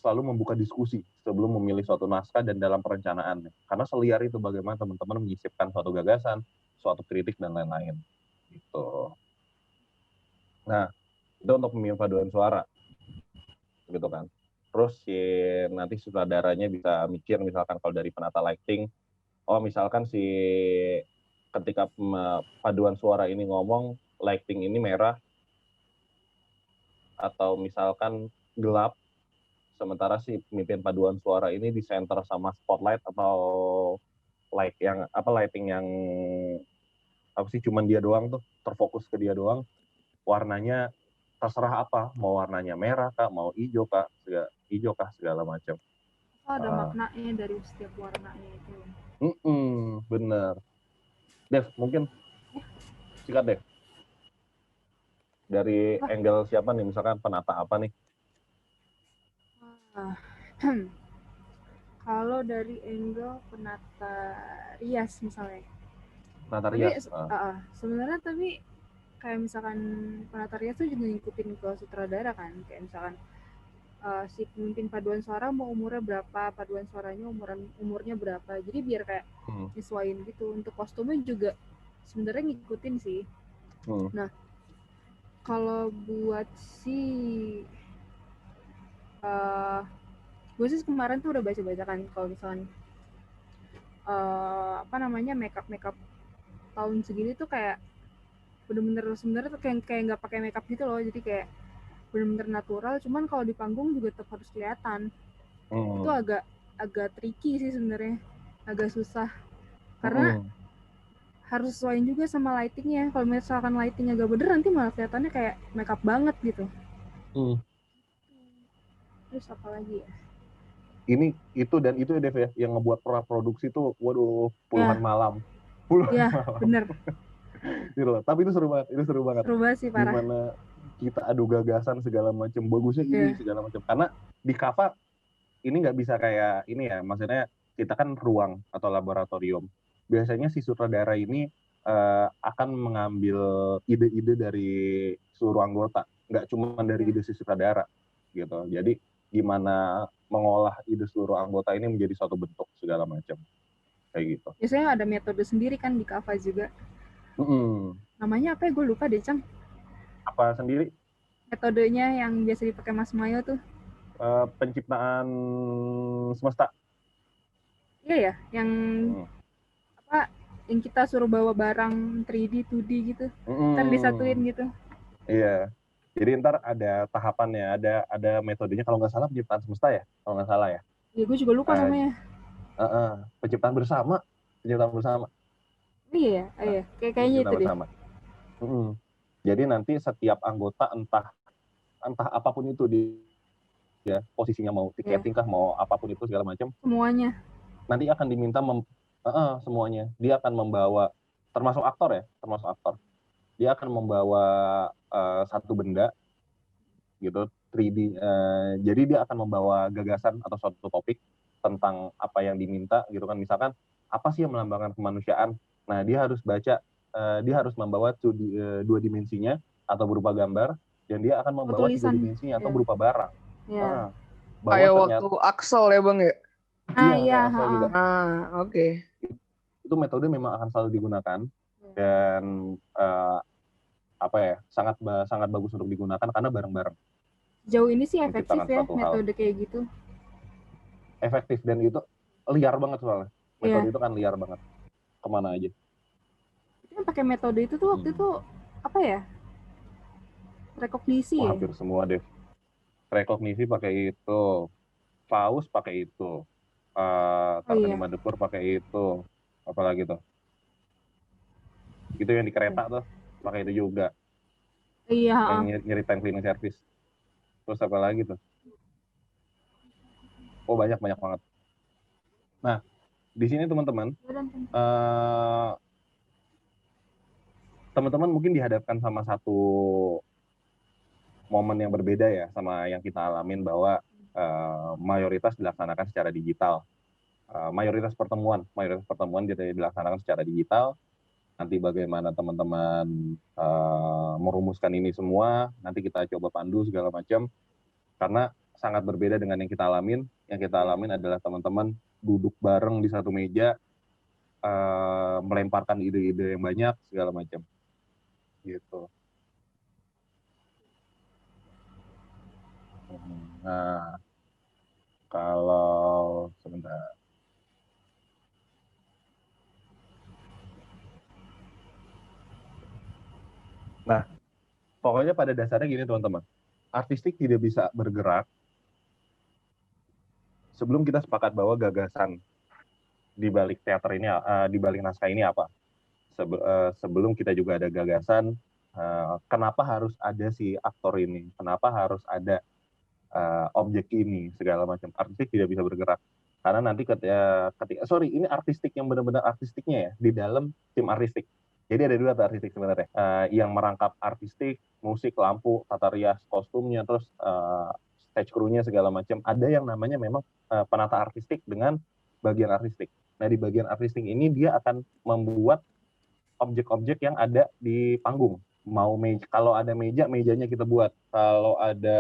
selalu membuka diskusi sebelum memilih suatu naskah dan dalam perencanaan. Karena seliar itu bagaimana teman-teman menyisipkan suatu gagasan, suatu kritik dan lain-lain. Gitu. Nah, itu untuk pemimpin paduan suara, gitu kan. Terus nanti sutradaranya bisa mikir misalkan kalau dari penata lighting, misalkan ketika paduan suara ini ngomong lighting ini merah atau misalkan gelap, sementara si pemimpin paduan suara ini di center sama spotlight atau lighting yang cuman dia doang tuh, terfokus ke dia doang, warnanya terserah apa, mau warnanya merah kah, mau hijau kah, segala macam. Ada maknanya dari setiap warnanya itu. Bener. Dev, mungkin sikat Dev. Dari angle siapa nih, misalkan penata apa nih? Kalau dari angle penata rias misalnya. Penata rias. Sebenarnya tapi kayak misalkan penata rias tuh juga ngikutin ke sutradara kan, kayak misalkan si pemimpin paduan suara mau umurnya berapa, paduan suaranya umurnya berapa, jadi biar kayak nyesuaiin gitu. Untuk kostumnya juga sebenarnya ngikutin sih. Nah, kalau buat gue sih kemarin tuh udah baca-baca kan kalau misalkan makeup tahun segini tuh kayak bener-bener sebenarnya tuh kayak nggak pakai makeup gitu loh, jadi kayak bener-bener natural, cuman kalau di panggung juga tetap harus kelihatan. Itu agak tricky sih sebenarnya, agak susah karena harus sesuaiin juga sama lightingnya. Kalau misalkan lightingnya agak bener, nanti malah kelihatannya kayak makeup banget gitu. Terus apa lagi ya? Itu ya Dev ya, yang ngebuat produksi tuh, waduh, puluhan malam. Bener. Gitu loh. Tapi itu seru banget. Seru banget sih, parah. Gimana kita adu gagasan segala macam, bagusnya ini segala macam. Karena di KAFA ini nggak bisa kayak ini ya, maksudnya kita kan ruang atau laboratorium. Biasanya si sutradara ini akan mengambil ide-ide dari seluruh anggota, nggak cuma dari ide si sutradara gitu. Jadi gimana mengolah ide seluruh anggota ini menjadi suatu bentuk segala macam kayak gitu. Biasanya ada metode sendiri kan di Kava juga. Namanya apa ya? Gue lupa deh, Cang. Apa sendiri? Metodenya yang biasa dipakai Mas Mayo tuh. Penciptaan semesta. Iya ya, yang apa? Yang kita suruh bawa barang 3D, 2D gitu. Kan disatuin gitu. Iya. Jadi ntar ada tahapannya, ada metodenya, kalau nggak salah penciptaan semesta ya, kalau nggak salah ya. Iya, gue juga lupa namanya. Penciptaan bersama. Iya, kayaknya itu deh. Jadi nanti setiap anggota entah apapun itu dia posisinya, mau tiketing kah, mau apapun itu segala macam. Semuanya. Nanti akan diminta semuanya. Dia akan membawa, termasuk aktor. Dia akan membawa satu benda gitu 3D. Jadi dia akan membawa gagasan atau suatu topik tentang apa yang diminta gitu kan. Misalkan apa sih yang melambangkan kemanusiaan. Nah, dia harus baca, dia harus membawa dua dimensinya atau berupa gambar, dan dia akan membawa tiga dimensinya atau berupa barang. Kayak waktu Axel ya Bang ya? Iya. Juga. Oke. Itu metode memang akan selalu digunakan, dan sangat bagus untuk digunakan karena bareng-bareng. Jauh ini sih efektif ya metode kayak gitu. Efektif, dan itu liar banget soalnya. Metode itu kan liar banget. Kemana aja. Itu yang pakai metode itu tuh waktu itu apa ya? Rekognisi ya? Hampir semua deh. Rekognisi pakai itu. Faust pakai itu. Tarkani Madepur pakai itu. Apalagi tuh? Itu yang di kereta tuh. Pakai itu juga. Iya. Yang nyeritain cleaning service. Terus apa lagi tuh? Oh, banyak banget. Nah, di sini teman-teman, teman-teman mungkin dihadapkan sama satu momen yang berbeda ya sama yang kita alamin, bahwa mayoritas dilaksanakan secara digital. Mayoritas pertemuan dilaksanakan secara digital. Nanti bagaimana teman-teman merumuskan ini semua, nanti kita coba pandu segala macam, karena sangat berbeda dengan yang kita alamin. Yang kita alamin adalah teman-teman duduk bareng di satu meja, melemparkan ide-ide yang banyak segala macam gitu. Nah, kalau sebentar. Nah, pokoknya pada dasarnya gini teman-teman, artistik tidak bisa bergerak sebelum kita sepakat bahwa gagasan di balik teater ini, di balik naskah ini apa. Sebelum kita juga ada gagasan, kenapa harus ada si aktor ini, kenapa harus ada objek ini, segala macam. Artistik tidak bisa bergerak. Karena nanti ini artistik yang benar-benar artistiknya ya, di dalam tim artistik. Jadi ada dua artistik sebenarnya, yang merangkap artistik, musik, lampu, tata rias, kostumnya, terus stage crew-nya segala macam. Ada yang namanya memang penata artistik dengan bagian artistik. Nah, di bagian artistik ini dia akan membuat objek-objek yang ada di panggung. Kalau ada mejanya kita buat. Kalau ada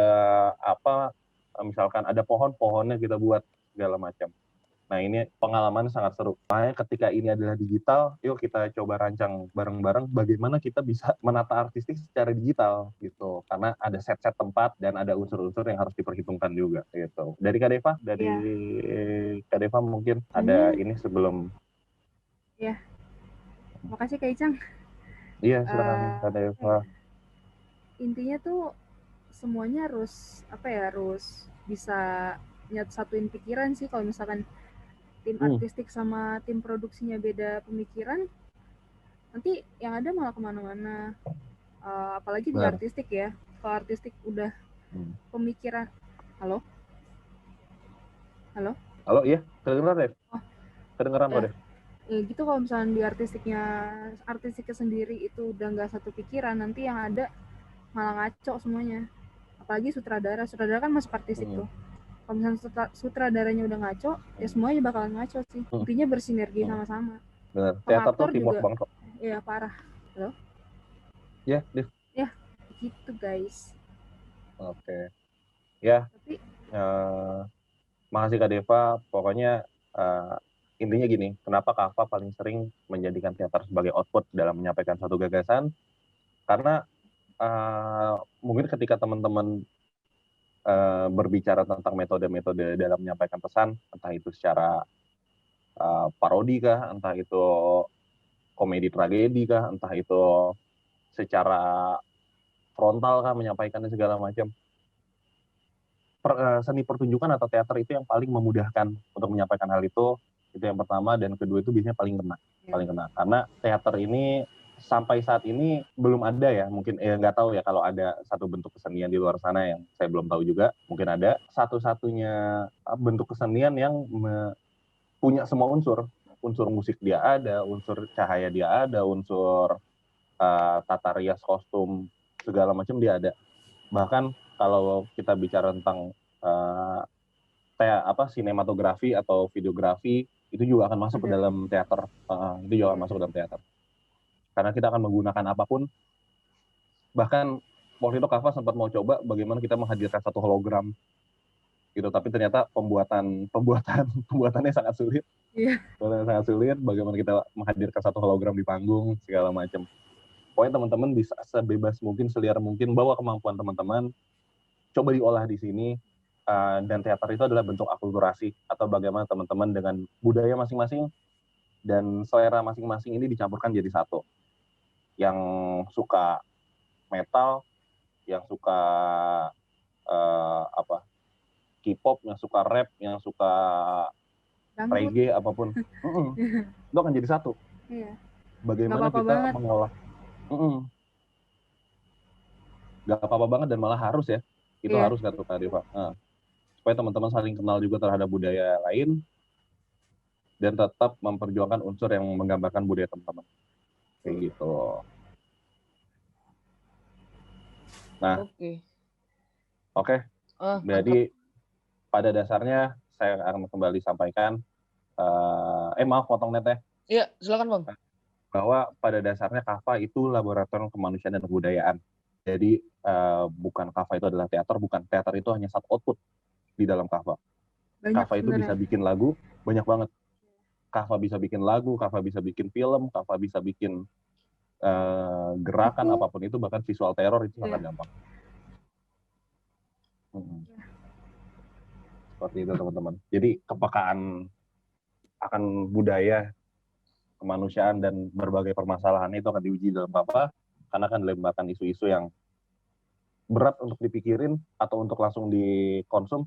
misalkan ada pohonnya kita buat, segala macam. Nah, ini pengalaman sangat seru. Makanya ketika ini adalah digital, yuk kita coba rancang bareng-bareng bagaimana kita bisa menata artistik secara digital gitu. Karena ada set-set tempat dan ada unsur-unsur yang harus diperhitungkan juga gitu. Dari Kak Deva, Kak Deva mungkin ada ini sebelum. Iya. Makasih Kak Icang. Iya, silakan Kak Deva. Intinya tuh semuanya harus harus bisa satuin pikiran sih. Kalau misalkan tim artistik sama tim produksinya beda pemikiran, nanti yang ada malah kemana-mana. Apalagi di artistik ya. Kalau artistik udah pemikiran. Halo, iya, kedengeran deh. Kedengeran kok deh. Ya gitu, kalau misalnya di artistiknya sendiri itu udah nggak satu pikiran, nanti yang ada malah ngaco semuanya. Apalagi sutradara kan masuk artistik tuh. Kalau misalnya sutradaranya udah ngaco, ya semuanya bakalan ngaco sih. Intinya bersinergi sama-sama. Benar. Teater tuh teamwork banget kok. Iya, parah. Halo? Iya, Dev. Ya, gitu guys. Oke. Ya, Tapi makasih Kak Deva. Pokoknya intinya gini, kenapa Kava paling sering menjadikan teater sebagai output dalam menyampaikan satu gagasan? Karena mungkin ketika teman-teman berbicara tentang metode-metode dalam menyampaikan pesan, entah itu secara parodi kah, entah itu komedi tragedi kah, entah itu secara frontal kah menyampaikannya segala macam. Seni pertunjukan atau teater itu yang paling memudahkan untuk menyampaikan hal itu yang pertama, dan kedua itu biasanya paling kena karena teater ini sampai saat ini belum ada ya, mungkin nggak tahu ya kalau ada satu bentuk kesenian di luar sana yang saya belum tahu juga, mungkin ada satu-satunya bentuk kesenian yang punya semua unsur musik dia ada, unsur cahaya dia ada, unsur tata rias kostum segala macam dia ada. Bahkan kalau kita bicara tentang sinematografi atau videografi, itu juga akan masuk ke dalam teater. Itu juga akan masuk ke dalam teater. Karena kita akan menggunakan apapun. Bahkan waktu itu Kava sempat mau coba bagaimana kita menghadirkan satu hologram gitu, tapi ternyata pembuatannya sangat sulit. Sangat sulit bagaimana kita menghadirkan satu hologram di panggung segala macam. Pokoknya teman-teman bisa sebebas mungkin, seliar mungkin bawa kemampuan teman-teman, coba diolah di sini. Dan teater itu adalah bentuk akulturasi atau bagaimana teman-teman dengan budaya masing-masing dan selera masing-masing ini dicampurkan jadi satu. Yang suka metal, yang suka K-pop, yang suka rap, yang suka reggae, apapun, itu akan jadi satu. Bagaimana kita mengolah? Gak apa-apa banget dan malah harus ya. Itu harus kata Kak Deva. Supaya teman-teman saling kenal juga terhadap budaya lain dan tetap memperjuangkan unsur yang menggambarkan budaya teman-teman. Kayak gitu. Nah, oke. Jadi pada dasarnya saya akan kembali sampaikan. Maaf potong net ya. Iya, silakan Bang. Bahwa pada dasarnya Kava itu laboratorium kemanusiaan dan kebudayaan. Jadi bukan Kava itu adalah teater, bukan. Teater itu hanya satu output di dalam Kava. Kava itu bisa bikin lagu, banyak banget. Kava bisa bikin lagu, Kava bisa bikin film, Kava bisa bikin gerakan apapun itu, bahkan visual teror itu sangat gampang. Seperti itu teman-teman. Jadi kepekaan akan budaya, kemanusiaan dan berbagai permasalahan itu akan diuji dalam Kava, karena akan dilemparkan isu-isu yang berat untuk dipikirin atau untuk langsung dikonsum,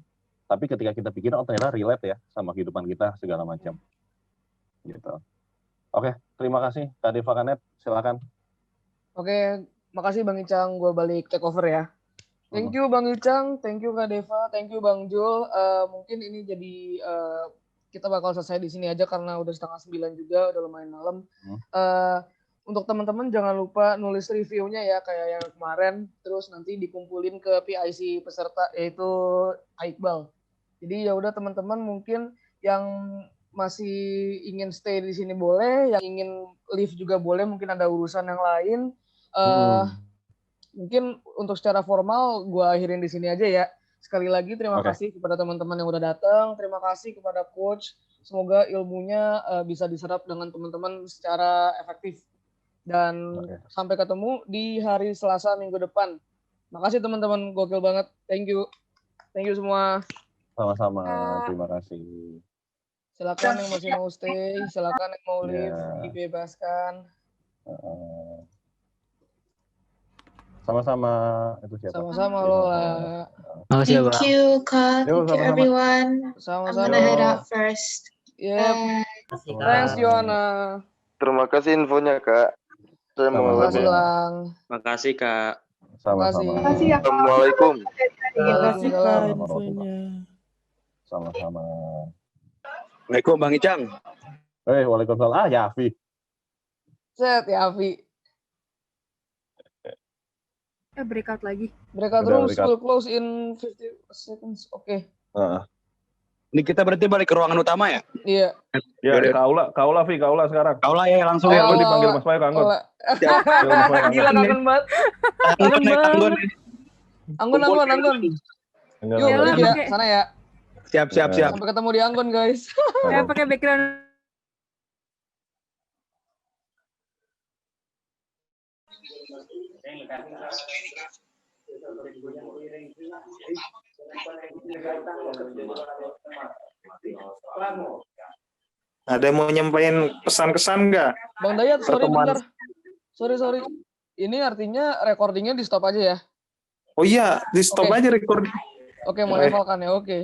tapi ketika kita pikirin, oh ternyata relate ya sama kehidupan kita segala macam. Gitu. Oke, terima kasih Kak Deva Kanet, silakan. Oke, makasih Bang Icang, gue balik take over ya. Thank you Bang Icang, thank you Kak Deva, thank you Bang Jul. Mungkin ini jadi kita bakal selesai di sini aja karena udah 8:30 juga, udah lumayan malam. Untuk teman-teman jangan lupa nulis reviewnya ya kayak yang kemarin, terus nanti dikumpulin ke PIC peserta yaitu Iqbal. Jadi ya udah teman-teman, mungkin yang masih ingin stay di sini boleh, yang ingin leave juga boleh, mungkin ada urusan yang lain. Mungkin untuk secara formal gue akhirin di sini aja ya. Sekali lagi terima kasih kepada teman-teman yang udah datang, terima kasih kepada coach. Semoga ilmunya bisa diserap dengan teman-teman secara efektif. Dan sampai ketemu di hari Selasa minggu depan. Makasih teman-teman, gokil banget. Thank you. Thank you semua. Sama-sama, terima kasih. Silakan yang masih mau stay, silakan yang mau leave, dibebaskan. Sama-sama. Itu siapa? Sama-sama Lola. Thank you, Kak. Thank you, everyone. I'm gonna head out first. Yep. Thanks, Yona. Terima kasih infonya, Kak. Terima kasih, Lang. Makasih, Kak. Sama-sama. Assalamualaikum. Terima kasih, Kak, infonya. Sama-sama. Waalaikumsalam, Bang Icang. Waalaikumsalam. Yafi. Set, Yafi. Breakout lagi. Breakout rooms will close in 50 seconds. Oke. Ini kita berarti balik ke ruangan utama ya? Iya. Ya, Kaula Vi, Kaula sekarang. Kaula ya langsung Ya, ya. gue dipanggil Mas Bayu Anggun. Gila kangen banget. Kangen banget. Anggun. Yuk, balik ya, sana ya. Siap. Sampai ketemu di Anggun, guys. Ya, pakai background. Ada yang mau nyampein pesan-kesan nggak? Bang Dayat, sorry Pertemuan. bentar. Sorry. Ini artinya recordingnya di stop aja ya? Oh iya, di stop Oke. aja recording. Oke, mau levelkan ya, oke.